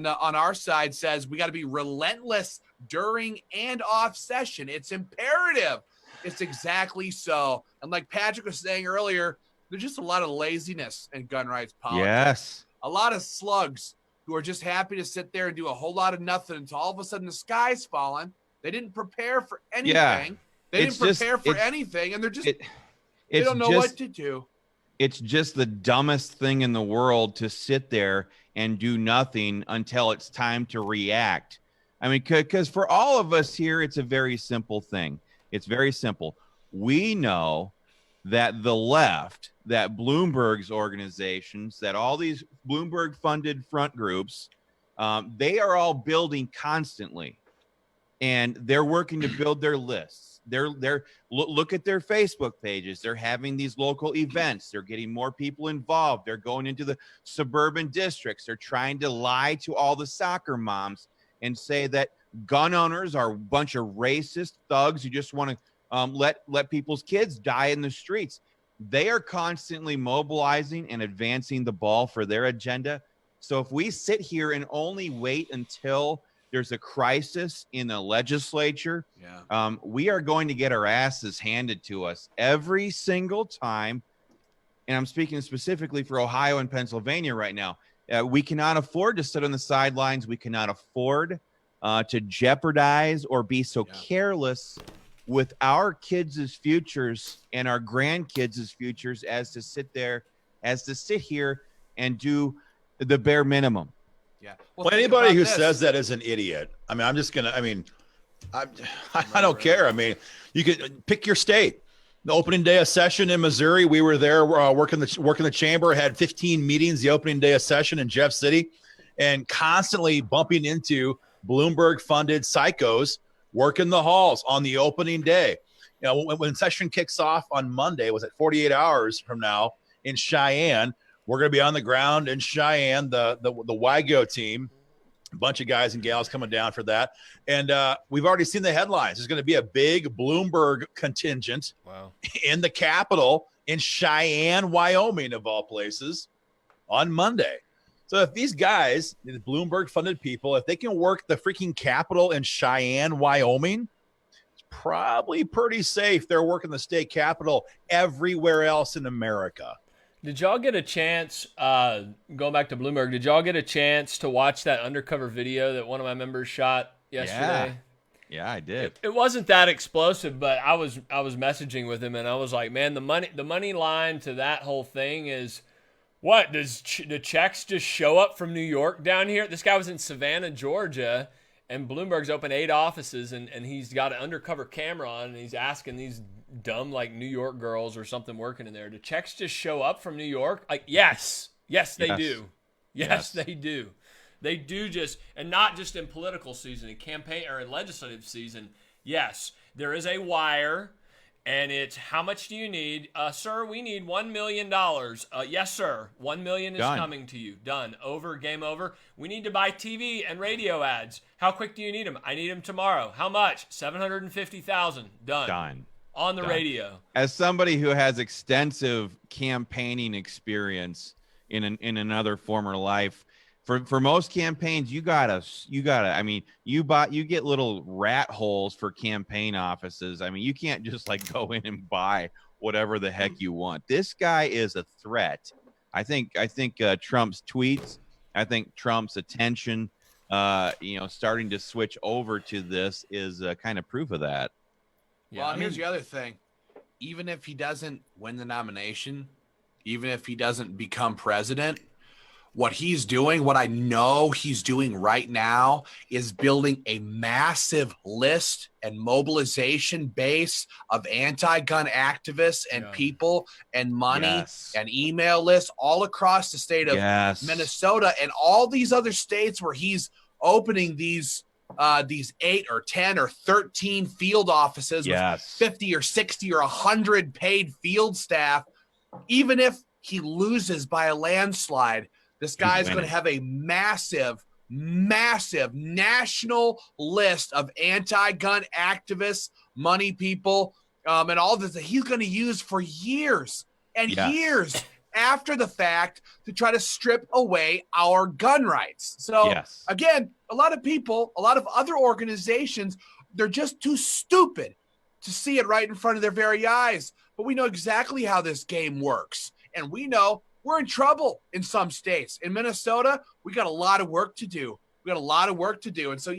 our side says we got to be relentless during and off session. It's imperative. It's exactly so. And like Patrick was saying earlier, there's just a lot of laziness in gun rights politics. Yes. A lot of slugs who are just happy to sit there and do a whole lot of nothing until all of a sudden the sky's falling. They didn't prepare for anything. Yeah. They didn't prepare for anything, and they don't know what to do. It's just the dumbest thing in the world to sit there and do nothing until it's time to react. I mean, because for all of us here, it's a very simple thing. It's very simple. We know that the left, that Bloomberg's organizations, that all these Bloomberg-funded front groups, they are all building constantly. And they're working to build their lists. They're look at their Facebook pages. They're having these local events. They're getting more people involved. They're going into the suburban districts. They're trying to lie to all the soccer moms and say that gun owners are a bunch of racist thugs who just want to let people's kids die in the streets. They are constantly mobilizing and advancing the ball for their agenda. So if we sit here and only wait until there's a crisis in the legislature, we are going to get our asses handed to us every single time. And I'm speaking specifically for Ohio and Pennsylvania right now. We cannot afford to sit on the sidelines. We cannot afford to jeopardize or be so careless with our kids' futures and our grandkids' futures as to sit here and do the bare minimum. Yeah. Well, think anybody about who this. says that is an idiot. I mean, I'm just gonna. I mean, I don't care. I mean, you could pick your state. The opening day of session in Missouri, we were there working the chamber. Had 15 meetings the opening day of session in Jeff City, and constantly bumping into Bloomberg-funded psychos working the halls on the opening day. You know, when session kicks off on Monday, was it 48 hours from now in Cheyenne? We're going to be on the ground in Cheyenne, the WIGO team, a bunch of guys and gals coming down for that. And we've already seen the headlines. There's going to be a big Bloomberg contingent in the Capitol in Cheyenne, Wyoming, of all places, on Monday. So if these guys, the Bloomberg-funded people, if they can work the freaking Capitol in Cheyenne, Wyoming, it's probably pretty safe. They're working the state capitol everywhere else in America. Did y'all get a chance, going back to Bloomberg, did y'all get a chance to watch that undercover video that one of my members shot yesterday? Yeah, I did. It wasn't that explosive, but I was messaging with him, and I was like, man, the money line to that whole thing is, what, does the checks just show up from New York down here? This guy was in Savannah, Georgia, and Bloomberg's opened 8 offices, and he's got an undercover camera on, and he's asking these dumb like New York girls or something working in there, do checks just show up from New York? Like, yes they do. Yes, they do. They do, just, and not just in political season, in campaign or in legislative season. Yes, there is a wire, and it's, how much do you need? Sir, we need $1 million. Yes, sir. $1 million is coming to you. Done. Over. Game over. We need to buy TV and radio ads. How quick do you need them? I need them tomorrow. How much? $750,000. Done. On the radio. As somebody who has extensive campaigning experience in another former life, for most campaigns, you gotta. I mean, you get little rat holes for campaign offices. I mean, you can't just like go in and buy whatever the heck you want. This guy is a threat. I think Trump's tweets, I think Trump's attention, starting to switch over to this is kind of proof of that. Yeah, well, here's the other thing. Even if he doesn't win the nomination, even if he doesn't become president, what he's doing, what I know he's doing right now, is building a massive list and mobilization base of anti-gun activists and people and money and email lists all across the state of Minnesota and all these other states where he's opening these 8 or 10 or 13 field offices with 50 or 60 or 100 paid field staff. Even if he loses by a landslide, this guy's going to have a massive national list of anti-gun activists, money people, and all this that he's going to use for years and years after the fact to try to strip away our gun rights. So again, a lot of people, a lot of other organizations, they're just too stupid to see it right in front of their very eyes. But we know exactly how this game works. And we know we're in trouble in some states. In Minnesota, we got a lot of work to do. And so,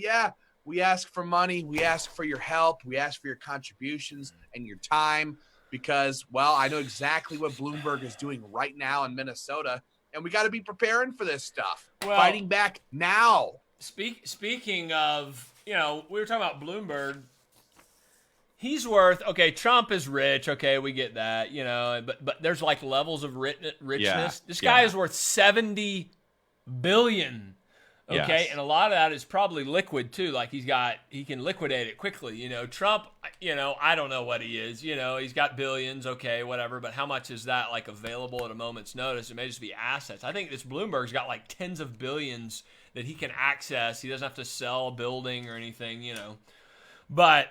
we ask for money. We ask for your help. We ask for your contributions and your time. Because, well, I know exactly what Bloomberg is doing right now in Minnesota, and we got to be preparing for this stuff, fighting back now. Speaking of, we were talking about Bloomberg. He's worth, Trump is rich, we get that, but there's like levels of richness. Yeah. This guy is worth $70 billion. And a lot of that is probably liquid too. Like he can liquidate it quickly. Trump, I don't know what he is. He's got billions, whatever. But how much is that like available at a moment's notice? It may just be assets. I think this Bloomberg's got like tens of billions that he can access. He doesn't have to sell a building or anything, But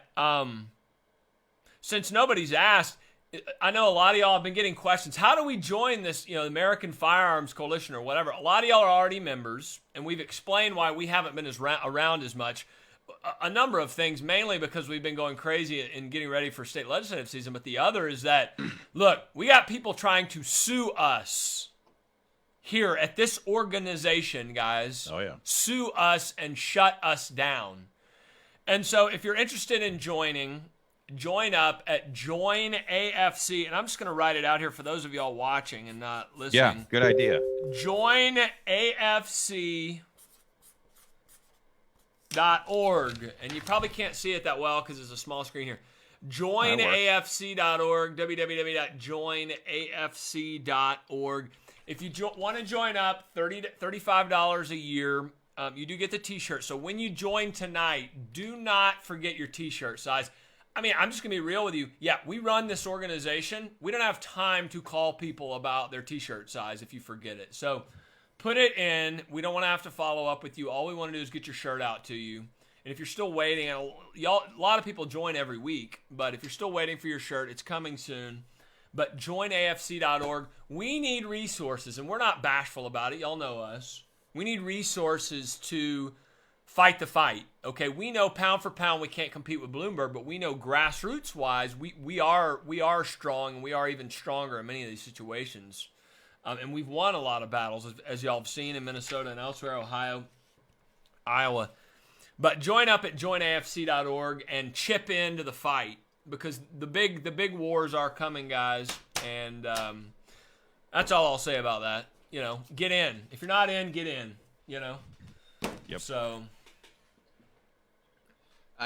since nobody's asked, I know a lot of y'all have been getting questions. How do we join this, American Firearms Coalition or whatever? A lot of y'all are already members, and we've explained why we haven't been around as much. A number of things, mainly because we've been going crazy in getting ready for state legislative season. But the other is that, look, we got people trying to sue us here at this organization, guys. Oh, yeah. Sue us and shut us down. And so if you're interested in joining, join up at Join AFC, and I'm just going to write it out here for those of y'all watching and not listening. Yeah, good idea. JoinAFC.org, and you probably can't see it that well because it's a small screen here. JoinAFC.org, www.joinafc.org. If you want to join up, $30 to $35 a year. You do get the t-shirt. So when you join tonight, do not forget your t-shirt size. I mean, I'm just going to be real with you. Yeah, we run this organization. We don't have time to call people about their t-shirt size if you forget it. So put it in. We don't want to have to follow up with you. All we want to do is get your shirt out to you. And if you're still waiting, a lot of people join every week, but if you're still waiting for your shirt, it's coming soon. But joinafc.org. We need resources, and we're not bashful about it. Y'all know us. We need resources to fight the fight. Okay, we know pound for pound we can't compete with Bloomberg, but we know grassroots-wise we are strong, and we are even stronger in many of these situations. And we've won a lot of battles, as y'all have seen in Minnesota and elsewhere, Ohio, Iowa. But join up at joinafc.org and chip into the fight, because the big wars are coming, guys. And that's all I'll say about that. You know, get in. If you're not in, get in. You know. Yep. So.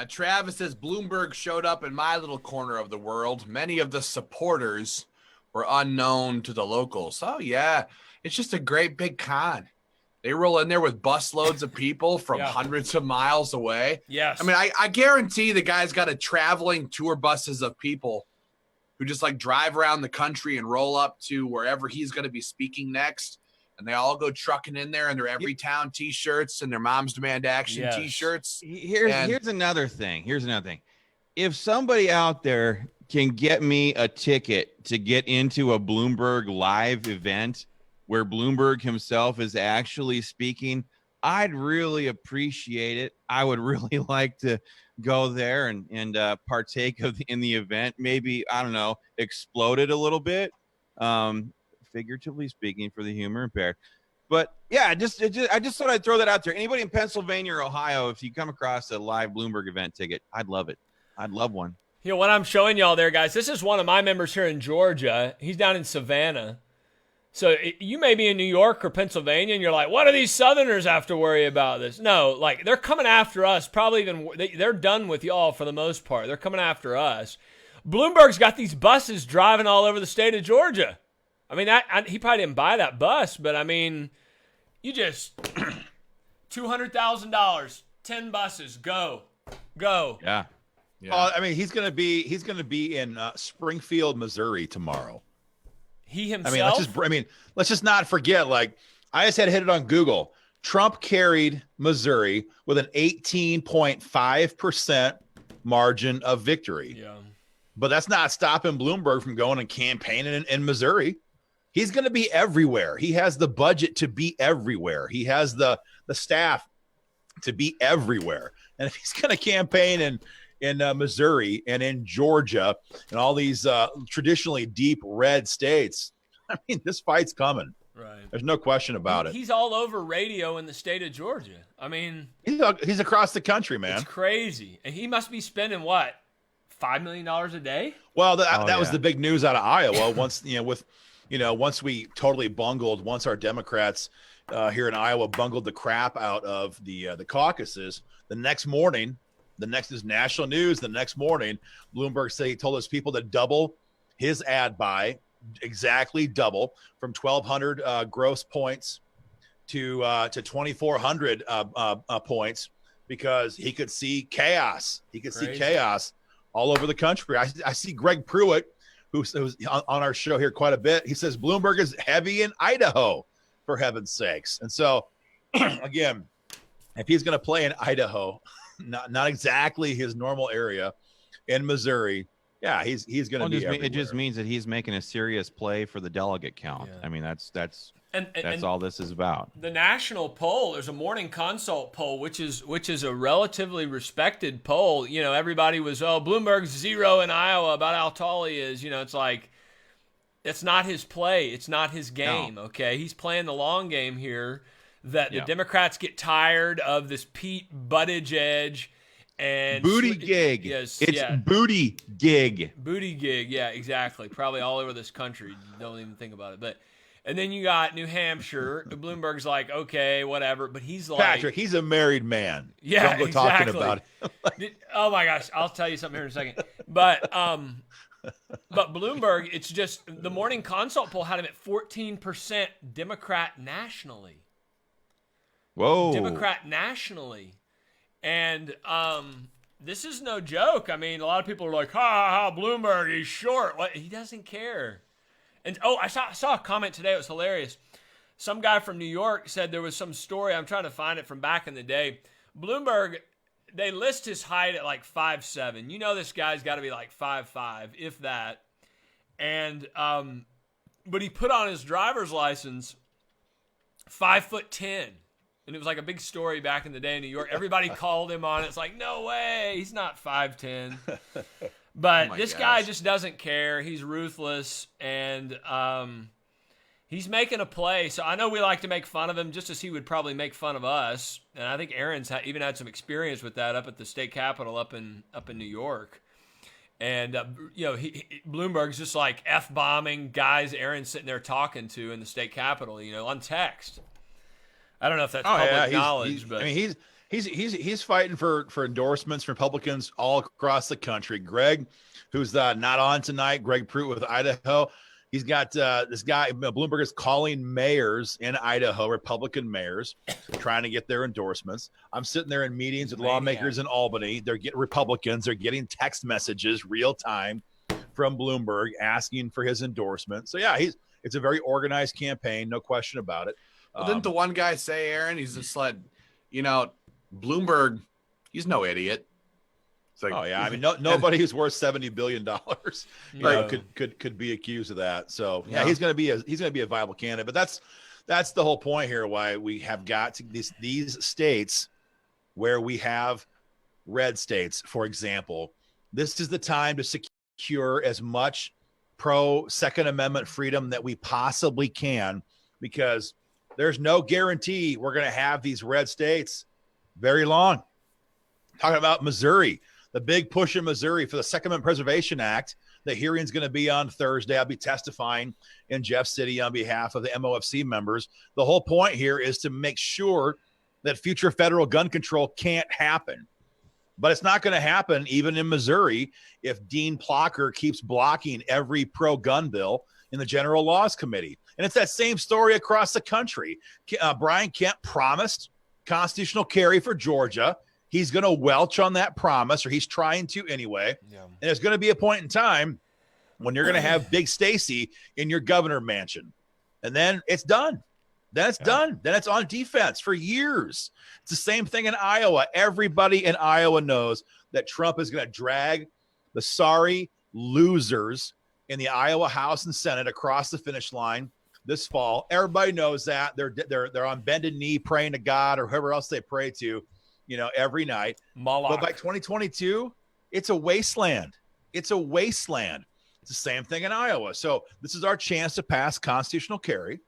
Travis says Bloomberg showed up in my little corner of the world. Many of the supporters were unknown to the locals. Oh yeah, it's just a great big con. They roll in there with busloads of people from hundreds of miles away. Yes. I mean, I guarantee the guy's got a traveling tour buses of people who just like drive around the country and roll up to wherever he's going to be speaking next. And they all go trucking in there in their Every Town t-shirts and their Moms Demand Action t-shirts. Here's another thing. If somebody out there can get me a ticket to get into a Bloomberg live event where Bloomberg himself is actually speaking, I'd really appreciate it. I would really like to go there and partake in the event. Maybe, I don't know, explode it a little bit, figuratively speaking, for the humor impaired. But yeah, I just thought I'd throw that out there. Anybody in Pennsylvania or Ohio, if you come across a live Bloomberg event ticket, I'd love it. I'd love one. You know what I'm showing y'all there, guys? This is one of my members here in Georgia. He's down in Savannah. So you may be in New York or Pennsylvania, and you're like, what do these Southerners have to worry about this? No, like, they're coming after us. Probably even they're done with y'all for the most part. They're coming after us. Bloomberg's got these buses driving all over the state of Georgia. I mean, he probably didn't buy that bus, but I mean, you just $200,000, 10 buses, go. Yeah. I mean, he's gonna be in Springfield, Missouri tomorrow. He himself. Let's just not forget. Like, I just had to hit it on Google. Trump carried Missouri with an 18.5% margin of victory. Yeah. But that's not stopping Bloomberg from going and campaigning in Missouri. He's going to be everywhere. He has the budget to be everywhere. He has the staff to be everywhere. And if he's going to campaign in Missouri and in Georgia and all these traditionally deep red states, I mean, this fight's coming. Right. There's no question about it. He's all over radio in the state of Georgia. I mean, he's across the country, man. It's crazy. And he must be spending what, $5 million a day? Well, that was the big news out of Iowa. Once we totally bungled, once our Democrats here in Iowa bungled the crap out of the caucuses, the next morning, this is national news. The next morning, Bloomberg said he told his people to double his ad buy, exactly double, from 1,200 gross points to 2,400 points, because he could see chaos. He could see chaos all over the country. I see Greg Pruitt, who's on our show here quite a bit. He says Bloomberg is heavy in Idaho, for heaven's sakes. And so, again, if he's going to play in Idaho, not exactly his normal area, in Missouri, yeah, he's going to be everywhere. It just means that he's making a serious play for the delegate count. Yeah. I mean, that's all this is about. The national poll, there's a Morning Consult poll, which is a relatively respected poll. You know, everybody was, Bloomberg's 0 in Iowa about how tall he is. You know, it's like, it's not his play. It's not his game. No. Okay, he's playing the long game here. That the Democrats get tired of this Pete Buttigieg And booty gig. Yes, It's yeah. booty gig. Booty gig. Yeah, exactly. Probably all over this country. Don't even think about it. But and then you got New Hampshire. Bloomberg's like, okay, whatever. But he's like, Patrick, he's a married man. yeah, Don't go exactly. talking about it. Oh my gosh, I'll tell you something here in a second. But Bloomberg, it's just the Morning Consult poll had him at 14% Democrat nationally. Whoa. Democrat nationally. And this is no joke. I mean, a lot of people are like, ha, Bloomberg, he's short. What? He doesn't care. And I saw a comment today. It was hilarious. Some guy from New York said there was some story. I'm trying to find it from back in the day. Bloomberg, they list his height at like 5'7". You know this guy's got to be like 5'5", if that. And but he put on his driver's license 5'10". And it was like a big story back in the day in New York. Everybody called him on it. It's like, no way, he's not 5'10". But this guy just doesn't care. He's ruthless, and he's making a play. So I know we like to make fun of him just as he would probably make fun of us. And I think Aaron's even had some experience with that up at the state capitol up in New York. And, Bloomberg's just like F-bombing guys Aaron's sitting there talking to in the state capitol, on text. I don't know if that's public knowledge, but I mean, he's fighting for endorsements from Republicans all across the country. Greg, who's not on tonight, Greg Pruitt with Idaho. He's got this guy, Bloomberg is calling mayors in Idaho, Republican mayors, trying to get their endorsements. I'm sitting there in meetings with lawmakers in Albany. They're getting Republicans. They're getting text messages real time from Bloomberg asking for his endorsement. So, yeah, it's a very organized campaign. No question about it. Well, didn't the one guy say, Aaron, he's just like, Bloomberg, he's no idiot. It's like, oh yeah, I mean, nobody who's worth $70 billion, could be accused of that. So yeah, he's going to be a viable candidate. But that's the whole point here. Why we have got to these states where we have red states, for example. This is the time to secure as much pro Second Amendment freedom that we possibly can, because there's no guarantee we're going to have these red states very long. Talking about Missouri, the big push in Missouri for the Second Amendment Preservation Act. The hearing's going to be on Thursday. I'll be testifying in Jeff City on behalf of the MOFC members. The whole point here is to make sure that future federal gun control can't happen. But it's not going to happen even in Missouri if Dean Plocker keeps blocking every pro-gun bill in the General Laws Committee. And it's that same story across the country. Brian Kemp promised constitutional carry for Georgia. He's going to welch on that promise, or he's trying to anyway. Yeah. And there's going to be a point in time when you're going to have Big Stacy in your governor mansion. And then it's done. Then it's done. Then it's on defense for years. It's the same thing in Iowa. Everybody in Iowa knows that Trump is going to drag the sorry losers in the Iowa House and Senate across the finish line this fall. Everybody knows that. They're on bended knee praying to God or whoever else they pray to, every night. Moloch. But by 2022, it's a wasteland. It's a wasteland. It's the same thing in Iowa. So this is our chance to pass constitutional carry,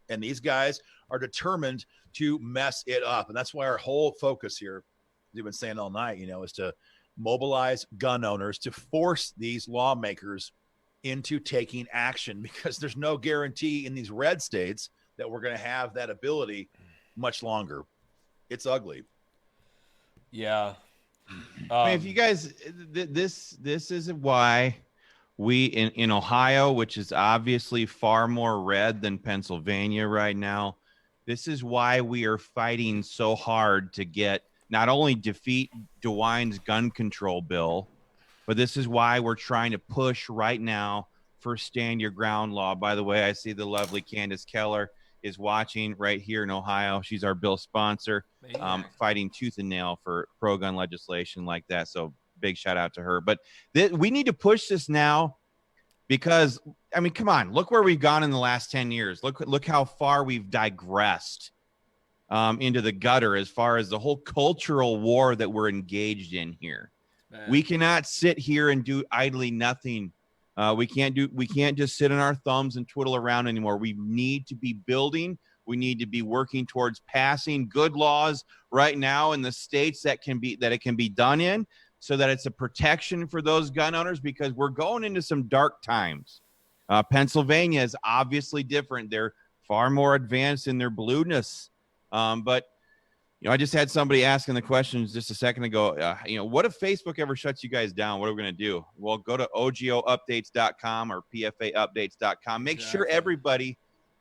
and these guys are determined to mess it up. And that's why our whole focus here, as we've been saying all night, is to mobilize gun owners to force these lawmakers into taking action, because there's no guarantee in these red states that we're going to have that ability much longer. It's ugly. Yeah. I mean, if you guys, this is why we in Ohio, which is obviously far more red than Pennsylvania right now, this is why we are fighting so hard to get not only defeat DeWine's gun control bill, but this is why we're trying to push right now for stand your ground law. By the way, I see the lovely Candace Keller is watching right here in Ohio. She's our bill sponsor, fighting tooth and nail for pro-gun legislation like that. So big shout out to her. But we need to push this now, because, I mean, come on, look where we've gone in the last 10 years. Look how far we've digressed into the gutter as far as the whole cultural war that we're engaged in here. Man. We cannot sit here and do idly nothing. We can't just sit on our thumbs and twiddle around anymore. We need to be building We need to be working towards passing good laws right now in the states that it can be done in, so that it's a protection for those gun owners, because we're going into some dark times. Pennsylvania is obviously different. They're far more advanced in their blueness. But I just had somebody asking the questions just a second ago. What if Facebook ever shuts you guys down? What are we going to do? Well, go to ogoupdates.com or pfaupdates.com. Make sure everybody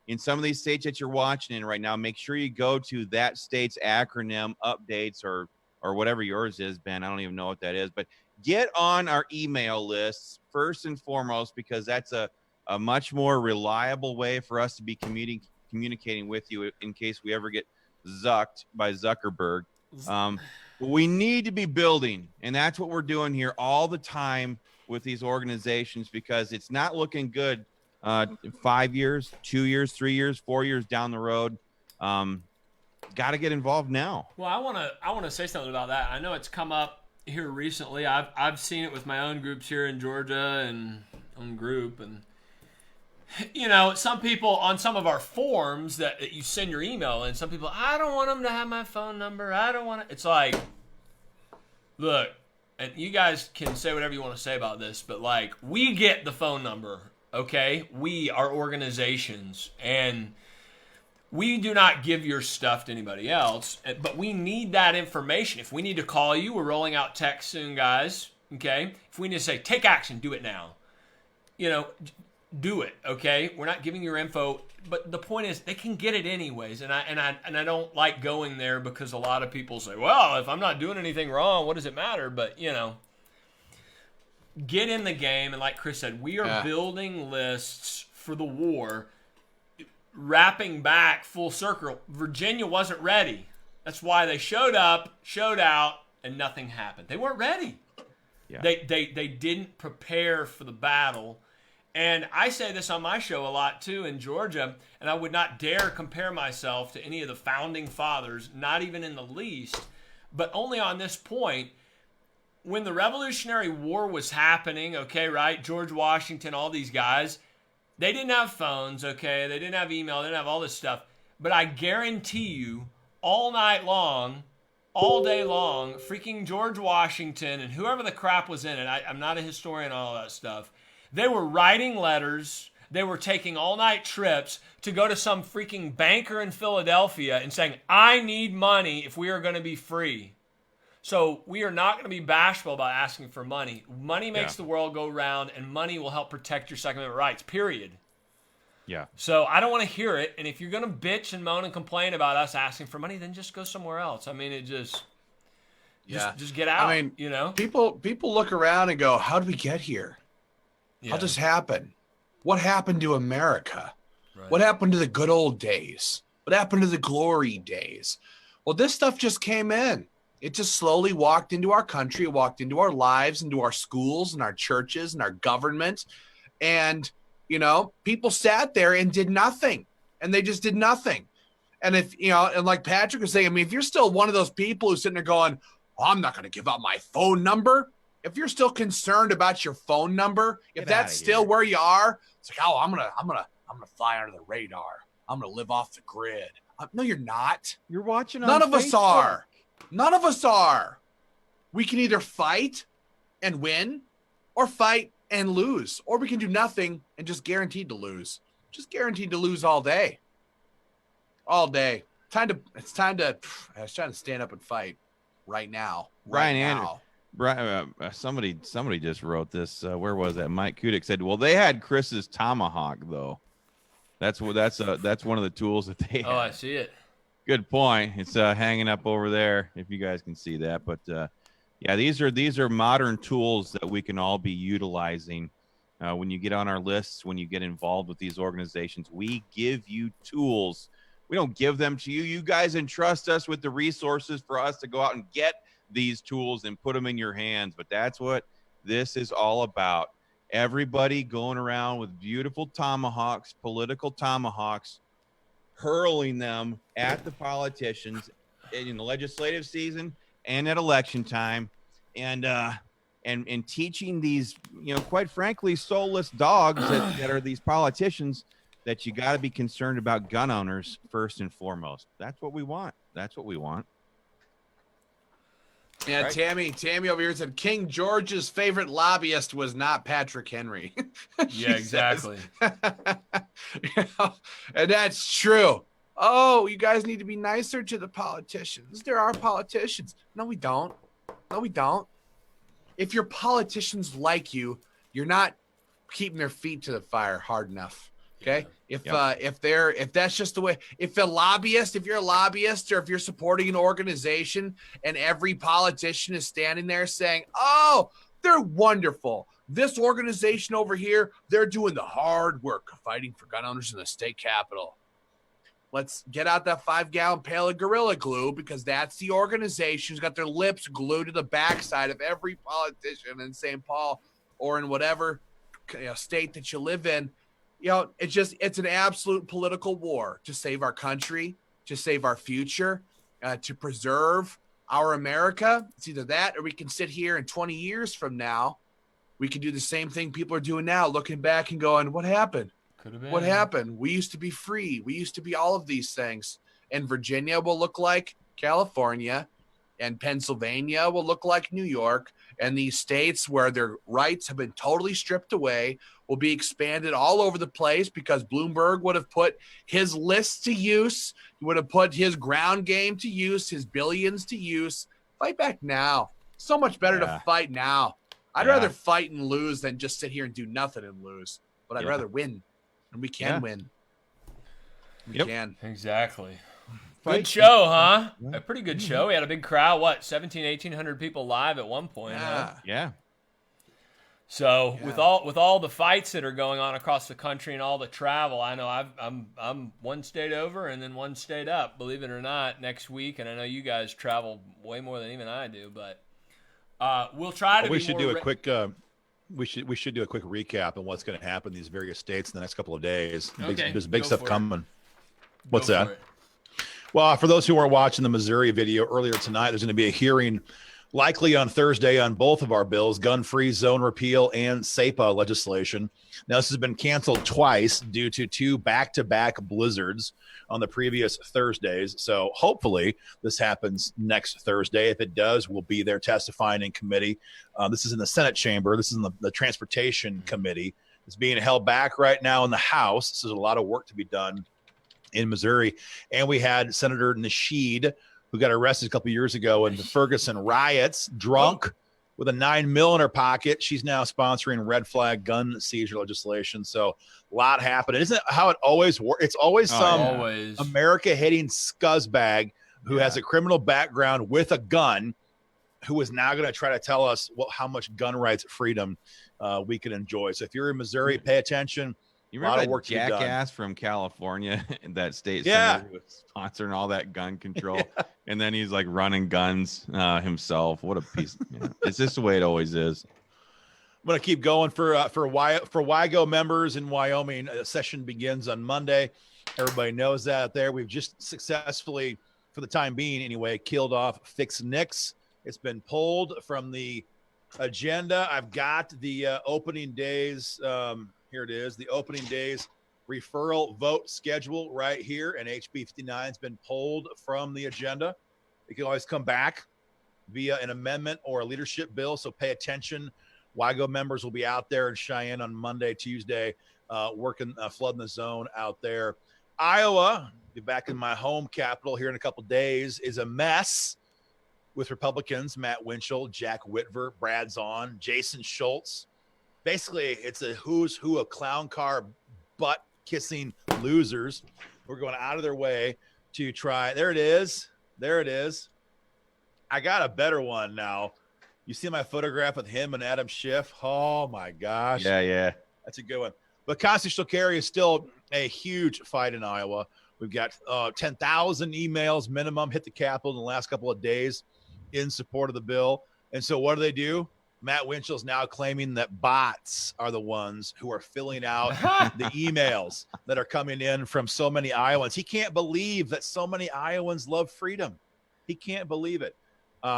in some of these states that you're watching in right now, make sure you go to that state's acronym updates or whatever yours is, Ben. I don't even know what that is, but get on our email lists first and foremost, because that's a much more reliable way for us to be communicating with you in case we ever get zucked by Zuckerberg. We need to be building, and that's what we're doing here all the time with these organizations, because it's not looking good 5 years, 2 years, 3 years, 4 years down the road. Got to get involved now. Well, I want to say something about that. I know it's come up here recently. I've seen it with my own groups here in Georgia and own group, and some people on some of our forums that you send your email in, some people, I don't want them to have my phone number. I don't want to. It's like, look, and you guys can say whatever you want to say about this, but like, we get the phone number, okay? We are organizations, and we do not give your stuff to anybody else, but we need that information. If we need to call you, we're rolling out text soon, guys, okay? If we need to say, take action, do it now. Do it, okay? We're not giving your info, but the point is they can get it anyways, and I don't like going there, because a lot of people say, well, if I'm not doing anything wrong, what does it matter? But, get in the game, and like Chris said, we are building lists for the war. Wrapping back full circle, Virginia wasn't ready. That's why they showed up, showed out, and nothing happened. They weren't ready. Yeah. They didn't prepare for the battle. And I say this on my show a lot too in Georgia, and I would not dare compare myself to any of the founding fathers, not even in the least, but only on this point. When the Revolutionary War was happening, okay, right? George Washington, all these guys, they didn't have phones, okay? They didn't have email, they didn't have all this stuff. But I guarantee you, all night long, all day long, freaking George Washington and whoever the crap was in it, I'm not a historian on all that stuff, they were writing letters, they were taking all-night trips to go to some freaking banker in Philadelphia and saying, I need money if we are going to be free. So we are not going to be bashful about asking for money. Money makes the world go round, and money will help protect your Second Amendment rights, period. Yeah. So I don't want to hear it. And if you're going to bitch and moan and complain about us asking for money, then just go somewhere else. I mean, just get out. I mean, people look around and go, how did we get here? How does this happen? What happened to America? Right. What happened to the good old days? What happened to the glory days? Well, this stuff just came in. It just slowly walked into our country, it walked into our lives, into our schools and our churches and our government. And, people sat there and did nothing. And they just did nothing. And if, and like Patrick was saying, I mean, if you're still one of those people who's sitting there going, oh, I'm not going to give out my phone number. If you're still concerned about your phone number, if that's still where you are, it's like, oh, I'm gonna fly under the radar. I'm gonna live off the grid. No, you're not. You're watching on None of Facebook. us are. None of us are. We can either fight and win, or fight and lose, or we can do nothing and just guaranteed to lose. Just guaranteed to lose all day. All day. It's time to stand up and fight right now. Brian Anderson. Somebody just wrote this. Where was that? Mike Kudik said, "Well, they had Chris's tomahawk, though. That's one of the tools that they had." Oh, I see it. Good point. It's hanging up over there, if you guys can see that. But these are modern tools that we can all be utilizing. When you get on our lists, when you get involved with these organizations, we give you tools. We don't give them to you. You guys entrust us with the resources for us to go out and get these tools and put them in your hands. But that's what this is all about. Everybody going around with beautiful tomahawks, political tomahawks, hurling them at the politicians in the legislative season and at election time, and teaching these, quite frankly, soulless dogs that are these politicians that you got to be concerned about gun owners first and foremost. That's what we want. That's what we want. Yeah, Right. Tammy over here said King George's favorite lobbyist was not Patrick Henry. She Yeah, says. exactly. You know, and that's true. Oh, you guys need to be nicer to the politicians. There are politicians. No, we don't. No, we don't. If your politicians like you, you're not keeping their feet to the fire hard enough. Okay. If that's just the way, if you're a lobbyist or if you're supporting an organization and every politician is standing there saying, oh, they're wonderful. This organization over here, they're doing the hard work of fighting for gun owners in the state capitol. Let's get out that 5-gallon pail of Gorilla Glue, because that's the organization who's got their lips glued to the backside of every politician in St. Paul or in whatever state that you live in. It's an absolute political war to save our country, to save our future, to preserve our America. It's either that or we can sit here in 20 years from now. We can do the same thing people are doing now, looking back and going, what happened? Could have been. What happened? We used to be free. We used to be all of these things. And Virginia will look like California, and Pennsylvania will look like New York. And these states where their rights have been totally stripped away will be expanded all over the place, because Bloomberg would have put his lists to use. He would have put his ground game to use, his billions to use. Fight back now. So much better to fight now. I'd rather fight and lose than just sit here and do nothing and lose. But I'd rather win. And we can win. We can. Exactly. Good show, huh? A pretty good show. We had a big crowd. 1,800 people live at one point. Huh? Yeah. So with all the fights that are going on across the country and all the travel, I know I'm one state over and then one state up, believe it or not, next week. And I know you guys travel way more than even I do, but we'll try to. We should do a quick. We should do a quick recap on what's going to happen in these various states in the next couple of days. Okay, There's big stuff coming. What's Go that? for it. Well, for those who weren't watching the Missouri video earlier tonight, there's going to be a hearing likely on Thursday on both of our bills, gun-free zone repeal and SEPA legislation. Now, this has been canceled twice due to 2 back-to-back blizzards on the previous Thursdays. So hopefully this happens next Thursday. If it does, we'll be there testifying in committee. This is in the Senate chamber. This is in the Transportation Committee. It's being held back right now in the House. So there's a lot of work to be done in Missouri. And we had Senator Nasheed, who got arrested a couple years ago in the Ferguson riots, drunk with a $9 million in her pocket. She's now sponsoring red flag gun seizure legislation. So a lot happening. Isn't it how it always works? It's always America-hating scuzzbag who has a criminal background with a gun, who is now going to try to tell us how much gun rights freedom we can enjoy. So if you're in Missouri, pay attention. You remember that jackass from California in that state senator who was sponsoring all that gun control, and then he's like running guns himself. What a piece! It's just the way it always is. I'm going to keep going for WIGO members in Wyoming. A session begins on Monday. Everybody knows that out there. We've just successfully, for the time being anyway, killed off Fix Nix. It's been pulled from the agenda. I've got the opening days. Here it is, the opening days referral vote schedule right here, and HB 59 has been pulled from the agenda. It can always come back via an amendment or a leadership bill, so pay attention. WIGO members will be out there in Cheyenne on Monday, Tuesday, working, flooding the zone out there. Iowa, be back in my home capital here in a couple days, is a mess with Republicans, Matt Winchell, Jack Whitver, Brad Zahn, Jason Schultz. Basically, it's a who's who of clown car butt-kissing losers. We're going out of their way to try. There it is. There it is. I got a better one now. You see my photograph with him and Adam Schiff? Oh, my gosh. Yeah. That's a good one. But constitutional carry is still a huge fight in Iowa. We've got 10,000 emails minimum hit the Capitol in the last couple of days in support of the bill. And so what do? Matt Winchell's now claiming that bots are the ones who are filling out the emails that are coming in from so many Iowans. He can't believe that so many Iowans love freedom. He can't believe it.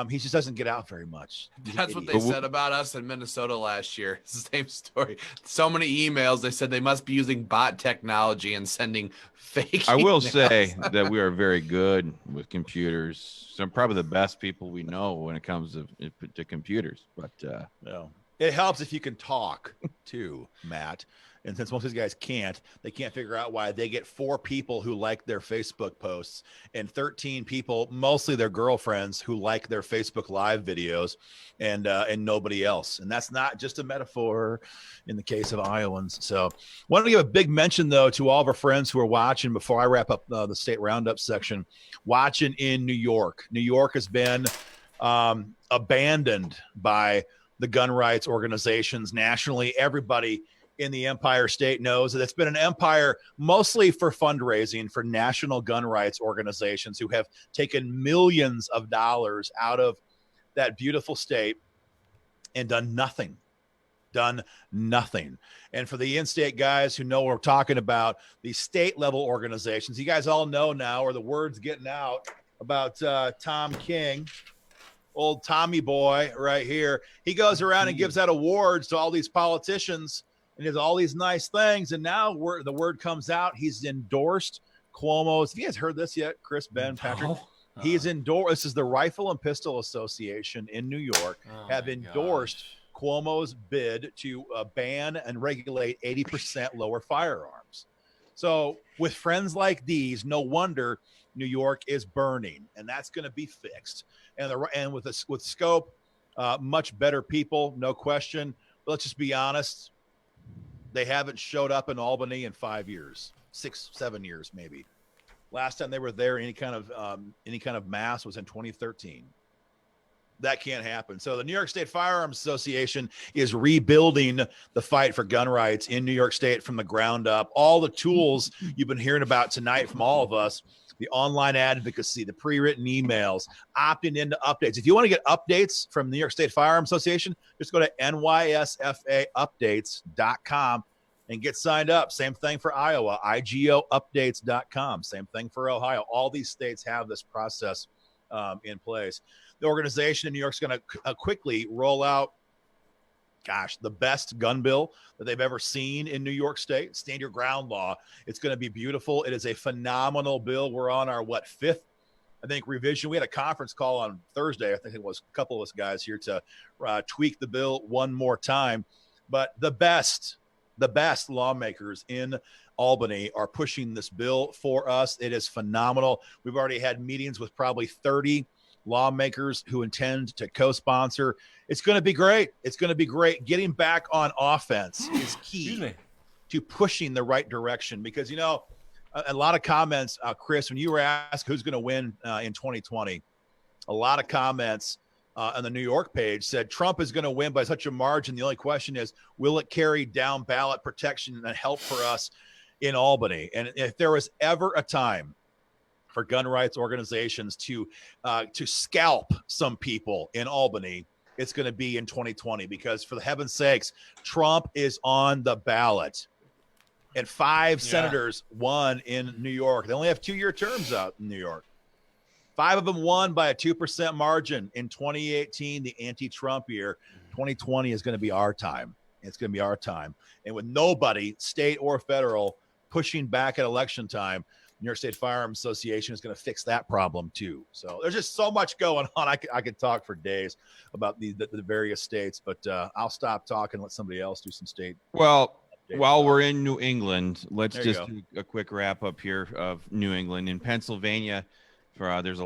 He just doesn't get out very much. That's what they said about us in Minnesota last year. It's the same story. So many emails. They said they must be using bot technology and sending fake I will emails. say that we are very good with computers. Some probably the best people we know when it comes to computers. But No. It helps if you can talk too, Matt. And since most of these guys can't, they can't figure out why they get 4 people who like their Facebook posts and 13 people, mostly their girlfriends, who like their Facebook Live videos, and nobody else. And that's not just a metaphor in the case of Iowans. So, wanted to give a big mention though to all of our friends who are watching before I wrap up the state roundup section. Watching in New York. New York has been abandoned by the gun rights organizations nationally. Everybody in the Empire State knows that it's been an empire mostly for fundraising for national gun rights organizations who have taken millions of dollars out of that beautiful state and done nothing. And for the in-state guys who know what we're talking about, the state level organizations, you guys all know now, or the word's getting out about Tom King, old Tommy boy right here. He goes around and gives out awards to all these politicians and does all these nice things. And now the word comes out. He's endorsed Cuomo's. Have you guys heard this yet, Chris, Ben, Patrick? No. He's endorsed. This is the Rifle and Pistol Association in New York have endorsed Cuomo's bid to ban and regulate 80% lower firearms. So with friends like these, no wonder New York is burning, and that's going to be fixed. And with Scope, much better people, no question. But let's just be honest. They haven't showed up in Albany in 5 years, 6, 7 years, maybe. Last time they were there, any kind of mass was in 2013. That can't happen. So the New York State Firearms Association is rebuilding the fight for gun rights in New York State from the ground up. All the tools you've been hearing about tonight from all of us, the online advocacy, the pre-written emails, opting into updates. If you want to get updates from the New York State Firearms Association, just go to nysfaupdates.com and get signed up. Same thing for Iowa, igoupdates.com. Same thing for Ohio. All these states have this process in place. The organization in New York is going to quickly roll out, the best gun bill that they've ever seen in New York State, Stand Your Ground law. It's going to be beautiful. It is a phenomenal bill. We're on our, 5th, I think, revision. We had a conference call on Thursday. I think it was a couple of us guys here to tweak the bill one more time. But the best lawmakers in Albany are pushing this bill for us. It is phenomenal. We've already had meetings with probably 30 lawmakers who intend to co-sponsor. It's going to be great. It's going to be great. Getting back on offense is key to pushing the right direction because, a lot of comments, Chris, when you were asked who's going to win in 2020, a lot of comments on the New York page said Trump is going to win by such a margin. The only question is, will it carry down ballot protection and help for us in Albany? And if there was ever a time for gun rights organizations to scalp some people in Albany, it's going to be in 2020 because, for the heaven's sakes, Trump is on the ballot. And 5 senators won in New York. They only have 2-year terms out in New York. 5 of them won by a 2% margin in 2018, the anti-Trump year. 2020 is going to be our time. It's going to be our time. And with nobody, state or federal, pushing back at election time, New York State Firearms Association is going to fix that problem too. So there's just so much going on. I could talk for days about the various states, but I'll stop talking and let somebody else do some state. Well, while we're in New England, let's just go. do a quick wrap up here of New England. In Pennsylvania, there's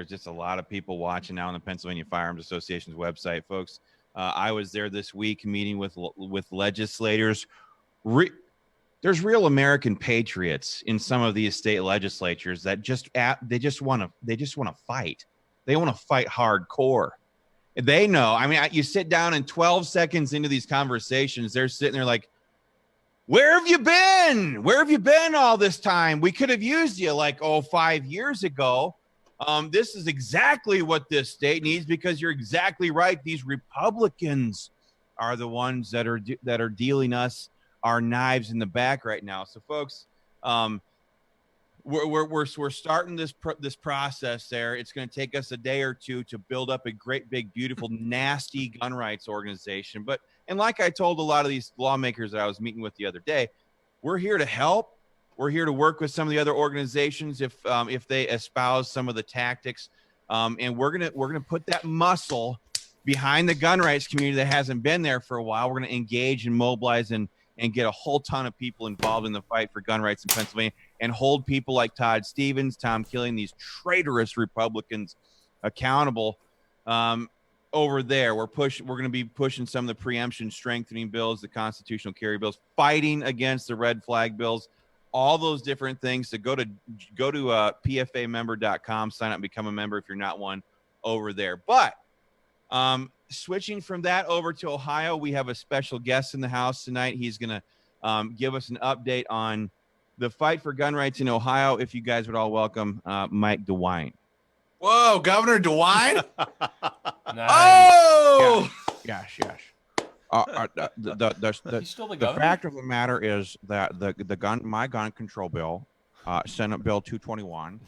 just a lot of people watching now on the Pennsylvania Firearms Association's website, folks. I was there this week meeting with legislators. There's real American patriots in some of these state legislatures that just want to fight. They want to fight hardcore. They know. I mean, you sit down and 12 seconds into these conversations, they're sitting there like, "Where have you been? Where have you been all this time? We could have used you 5 years ago. This is exactly what this state needs because you're exactly right. These Republicans are the ones that are dealing us our knives in the back right now." So, folks, we're starting this process there. It's going to take us a day or two to build up a great, big, beautiful, nasty gun rights organization. And like I told a lot of these lawmakers that I was meeting with the other day, we're here to help. We're here to work with some of the other organizations if they espouse some of the tactics, and we're gonna put that muscle behind the gun rights community that hasn't been there for a while. We're gonna engage and mobilize and get a whole ton of people involved in the fight for gun rights in Pennsylvania, and hold people like Todd Stevens, Tom Killian, these traitorous Republicans accountable. Over there, we're going to be pushing some of the preemption strengthening bills, the constitutional carry bills, fighting against the red flag bills, all those different things. So go to pfamember.com, sign up and become a member if you're not one over there. But switching from that over to Ohio, we have a special guest in the house tonight. He's going to give us an update on the fight for gun rights in Ohio. If you guys would all welcome Mike DeWine. Whoa, Governor DeWine. Nice. Oh, Yes. He's still the The governor. fact of the matter is that my gun control bill, Senate Bill 221,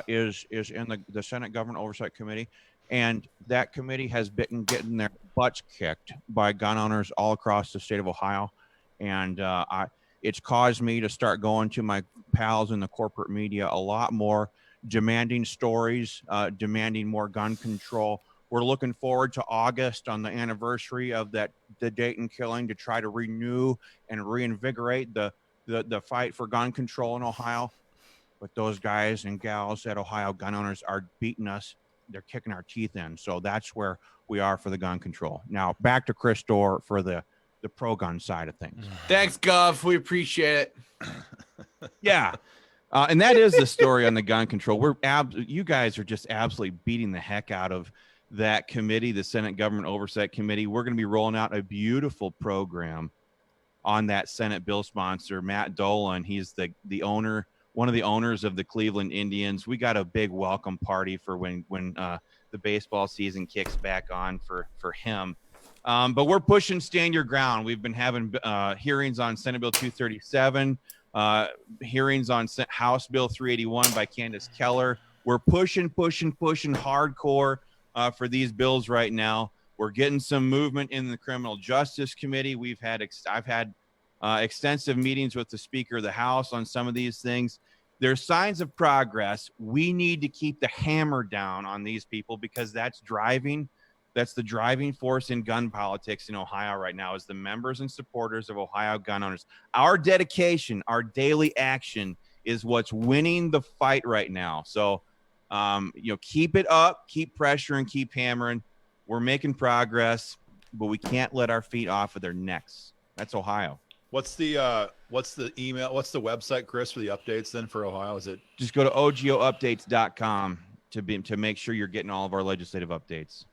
is in the Senate Government Oversight Committee, and that committee has been getting their butts kicked by gun owners all across the state of Ohio, and it's caused me to start going to my pals in the corporate media a lot more, demanding stories, demanding more gun control. We're looking forward to August on the anniversary of the Dayton killing to try to renew and reinvigorate the fight for gun control in Ohio. But those guys and gals at Ohio gun owners are beating us. They're kicking our teeth in. So that's where we are for the gun control. Now back to Chris Dorr for the pro-gun side of things. thanks, Gov. We appreciate it. Yeah. And that is the story on the gun control. You guys are just absolutely beating the heck out of that committee, the Senate Government Oversight Committee. We're going to be rolling out a beautiful program on that Senate bill sponsor, Matt Dolan. He's the owner, one of the owners of the Cleveland Indians. We got a big welcome party for when the baseball season kicks back on for him. But we're pushing Stand Your Ground. We've been having hearings on Senate Bill 237, hearings on House Bill 381 by Candace Keller. We're pushing hardcore for these bills right now. We're getting some movement in the Criminal Justice Committee. I've had extensive meetings with the Speaker of the House on some of these things. There's signs of progress. We need to keep the hammer down on these people because that's the driving force in gun politics in Ohio right now is the members and supporters of Ohio gun owners. Our dedication, our daily action is what's winning the fight right now. So, keep it up, keep pressuring, keep hammering. We're making progress, but we can't let our feet off of their necks. That's Ohio. What's the email? What's the website, Chris, for the updates then for Ohio? Is it Just go to ogoupdates.com to make sure you're getting all of our legislative updates.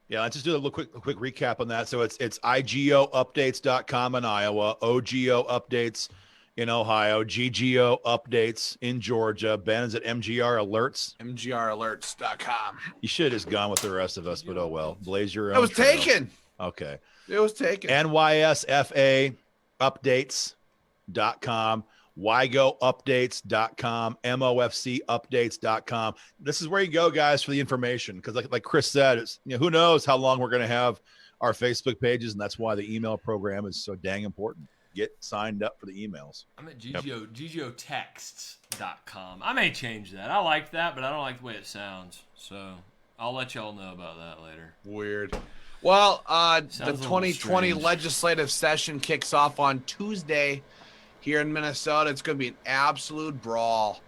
Yeah, let's just do a quick recap on that. So it's IGOupdates.com in Iowa, OGO updates in Ohio, GGO updates in Georgia. Ben is at MGR Alerts. MGRalerts.com. You should have just gone with the rest of us, but oh well. Blaze your own. It was trail. taken. Okay. It was taken. NYSFA updates.com, YGOupdates.com, MOFC updates.com. This is where you go, guys, for the information. Because like Chris said, it's, who knows how long we're going to have our Facebook pages, and that's why the email program is so dang important. Get signed up for the emails. I'm at GGOtexts.com. I may change that. I like that, but I don't like the way it sounds. So I'll let y'all know about that later. Weird. Well, the Sounds a little 2020 strange. legislative session kicks off on Tuesday here in Minnesota. It's going to be an absolute brawl.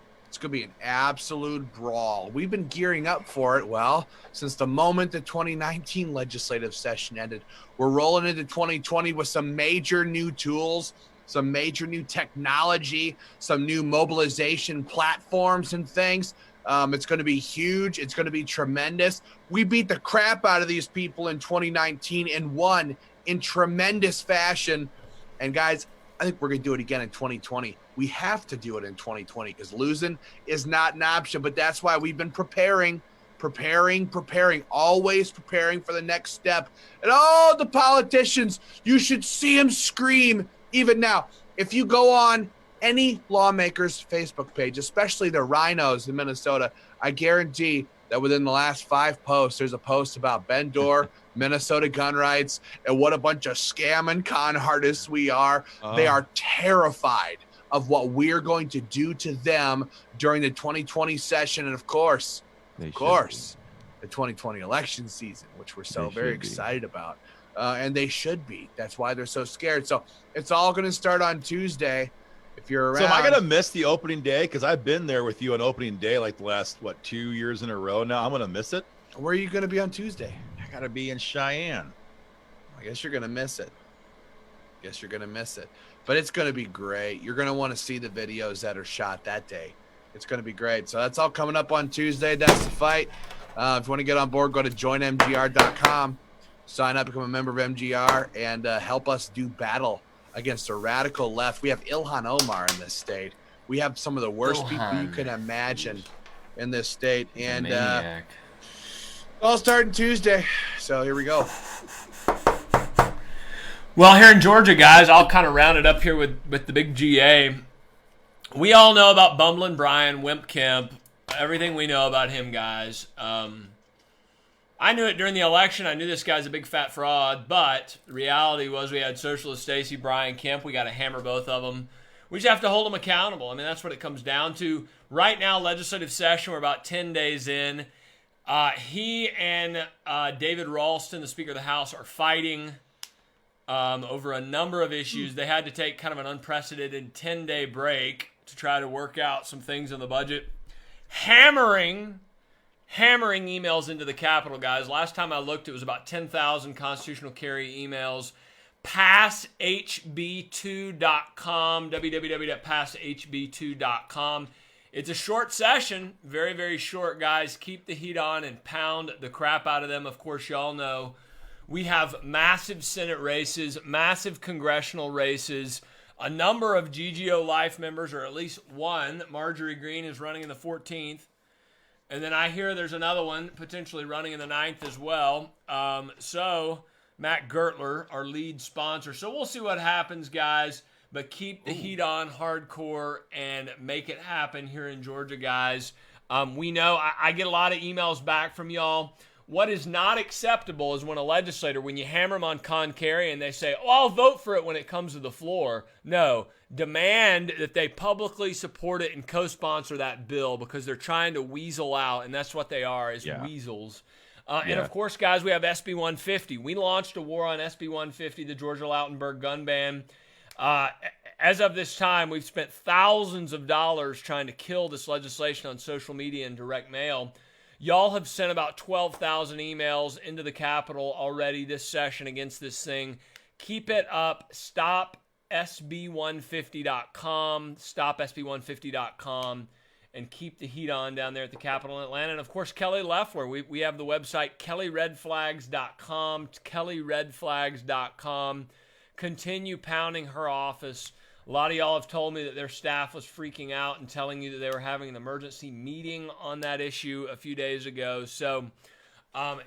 We've been gearing up for it, well, since the moment the 2019 legislative session ended. We're rolling into 2020 with some major new tools, some major new technology, some new mobilization platforms and things. It's going to be huge. It's going to be tremendous. We beat the crap out of these people in 2019 and won in tremendous fashion. And guys, I think we're going to do it again in 2020. We have to do it in 2020 because losing is not an option. But that's why we've been preparing, always preparing for the next step. And all the politicians, you should see them scream even now. If you go on any lawmaker's Facebook page, especially the rhinos in Minnesota, I guarantee that within the last 5 posts, there's a post about Ben Dorr, Minnesota gun rights, and what a bunch of scam and con artists we are. They are terrified of what we're going to do to them during the 2020 session. And of course, the 2020 election season, which we're so very excited about. And they should be. That's why they're so scared. So it's all going to start on Tuesday. If you're around. So am I going to miss the opening day? Because I've been there with you on opening day like the last, 2 years in a row now. I'm going to miss it. Where are you going to be on Tuesday? I got to be in Cheyenne. I guess you're going to miss it. But it's going to be great. You're going to want to see the videos that are shot that day. It's going to be great. So that's all coming up on Tuesday. That's the fight. If you want to get on board, go to joinmgr.com. Sign up, become a member of MGR, and help us do battle against a radical left. We have Ilhan Omar in this state. We have some of the worst people you can imagine in this state. And all starting Tuesday. So here we go. Well, here in Georgia, guys, I'll kind of round it up here with the big GA. We all know about Bumbling Brian, Wimp Kemp, everything we know about him, guys. I knew it during the election. I knew this guy's a big fat fraud, but the reality was we had Socialist Stacey, Brian Kemp. We got to hammer both of them. We just have to hold them accountable. I mean, that's what it comes down to. Right now, legislative session, we're about 10 days in. He and David Ralston, the Speaker of the House, are fighting over a number of issues. They had to take kind of an unprecedented 10-day break to try to work out some things in the budget. Hammering emails into the Capitol, guys. Last time I looked, it was about 10,000 constitutional carry emails. PassHB2.com, www.passhb2.com. It's a short session, very, very short, guys. Keep the heat on and pound the crap out of them. Of course, y'all know we have massive Senate races, massive congressional races, a number of GGO Life members, or at least one. Marjorie Greene is running in the 14th. And then I hear there's another one potentially running in the 9th as well. So Matt Gertler, our lead sponsor. So we'll see what happens, guys. But keep the heat on hardcore and make it happen here in Georgia, guys. We know I get a lot of emails back from y'all. What is not acceptable is when a legislator, when you hammer them on con carry and they say, oh, I'll vote for it when it comes to the floor. No, demand that they publicly support it and co-sponsor that bill because they're trying to weasel out, and that's what they are, is weasels. And, of course, guys, we have SB 150. We launched a war on SB 150, the Georgia Lautenberg gun ban. As of this time, we've spent thousands of dollars trying to kill this legislation on social media and direct mail. Y'all have sent about 12,000 emails into the Capitol already this session against this thing. Keep it up. StopSB150.com. StopSB150.com. And keep the heat on down there at the Capitol in Atlanta. And, of course, Kelly Loeffler. We have the website kellyredflags.com. kellyredflags.com. Continue pounding her office. A lot of y'all have told me that their staff was freaking out and telling you that they were having an emergency meeting on that issue a few days ago. So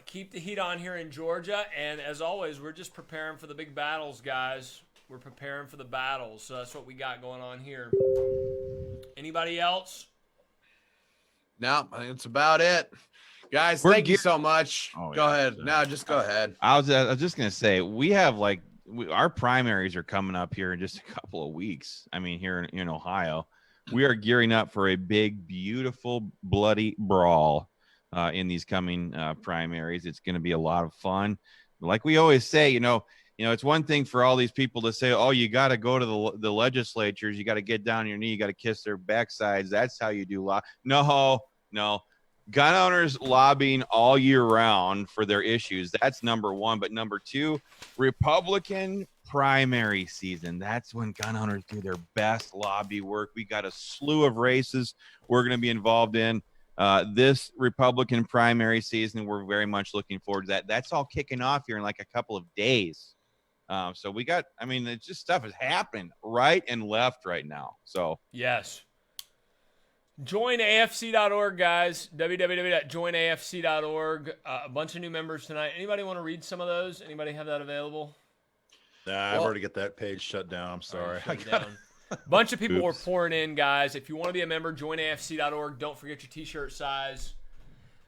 keep the heat on here in Georgia. And as always, we're just preparing for the big battles, guys. We're preparing for the battles. So that's what we got going on here. Anybody else? No, I think that's about it. Guys, thank you so much. Go ahead. No, just go ahead. I was just going to say, we have our primaries are coming up here in just a couple of weeks. I mean, here in Ohio, we are gearing up for a big, beautiful, bloody brawl in these coming primaries. It's going to be a lot of fun. Like we always say, it's one thing for all these people to say, oh, you got to go to the legislatures. You got to get down on your knee. You got to kiss their backsides. That's how you do law. No. Gun owners lobbying all year round for their issues. That's number one. But number two, Republican primary season. That's when gun owners do their best lobby work. We got a slew of races we're going to be involved in this Republican primary season. We're very much looking forward to that. That's all kicking off here in like a couple of days. So we got, it's just stuff is happening right and left right now. So yes. JoinAFC.org, guys. www.joinafc.org. A bunch of new members tonight. Anybody want to read some of those? Anybody have that available? Nah, I've already got that page shut down. I'm sorry. Shut down. Bunch of people were Oops. pouring in, guys. If you want to be a member, joinafc.org. Don't forget your t-shirt size.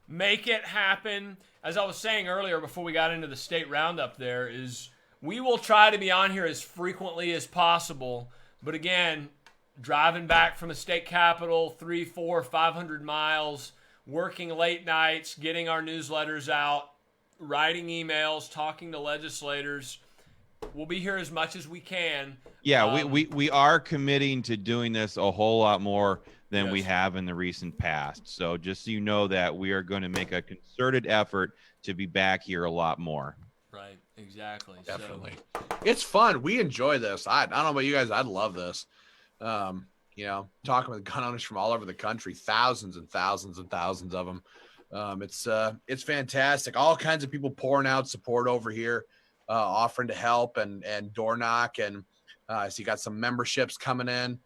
Make it happen. As I was saying earlier before we got into the state roundup there, is we will try to be on here as frequently as possible. But again, driving back from the state capitol 300, 400, 500 miles, working late nights, getting our newsletters out, writing emails, talking to legislators. We'll be here as much as we can. Yeah, we are committing to doing this a whole lot more than we Yes. have in the recent past. So just so you know that we are going to make a concerted effort to be back here a lot more. Right, exactly. Definitely. It's fun. We enjoy this. I don't know about you guys. I'd love this. You know, talking with gun owners from all over the country, thousands and thousands and thousands of them. It's fantastic. All kinds of people pouring out support over here, offering to help and door knock. And so you got some memberships coming in.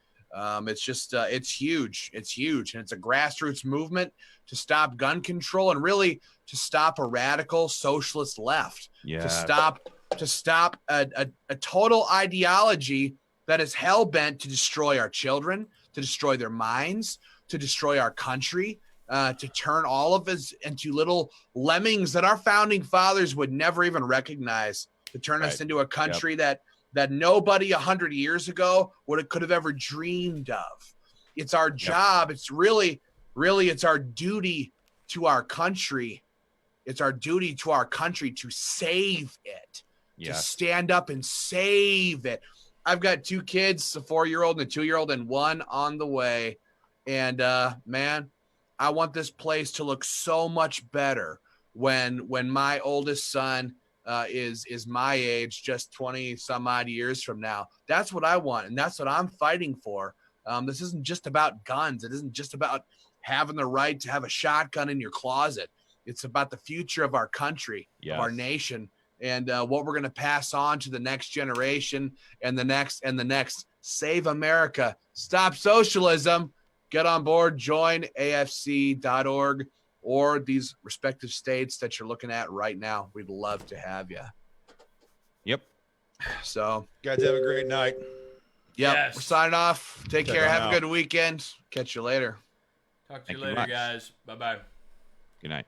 It's just, it's huge. It's huge. And it's a grassroots movement to stop gun control and really to stop a radical socialist left, Yeah. to stop a total ideology that is hell bent to destroy our children, to destroy their minds, to destroy our country, to turn all of us into little lemmings that our founding fathers would never even recognize, to turn us into a country that nobody 100 years ago could have ever dreamed of. It's our job. It's really, it's our duty to our country. It's our duty to our country to save it, to stand up and save it. I've got 2 kids, a 4-year-old and a 2-year-old, and one on the way. And man, I want this place to look so much better when my oldest son is my age, just 20 some odd years from now. That's what I want, and that's what I'm fighting for. This isn't just about guns. It isn't just about having the right to have a shotgun in your closet. It's about the future of our country, of our nation, and what we're going to pass on to the next generation and the next and the next. Save America. Stop socialism. Get on board. Join AFC.org or these respective states that you're looking at right now. We'd love to have you. Yep. So, Guys, have a great night. We're signing off. Take care. Have a good weekend. Catch you later. Talk to you Thank you later, much. guys. Bye-bye. Good night.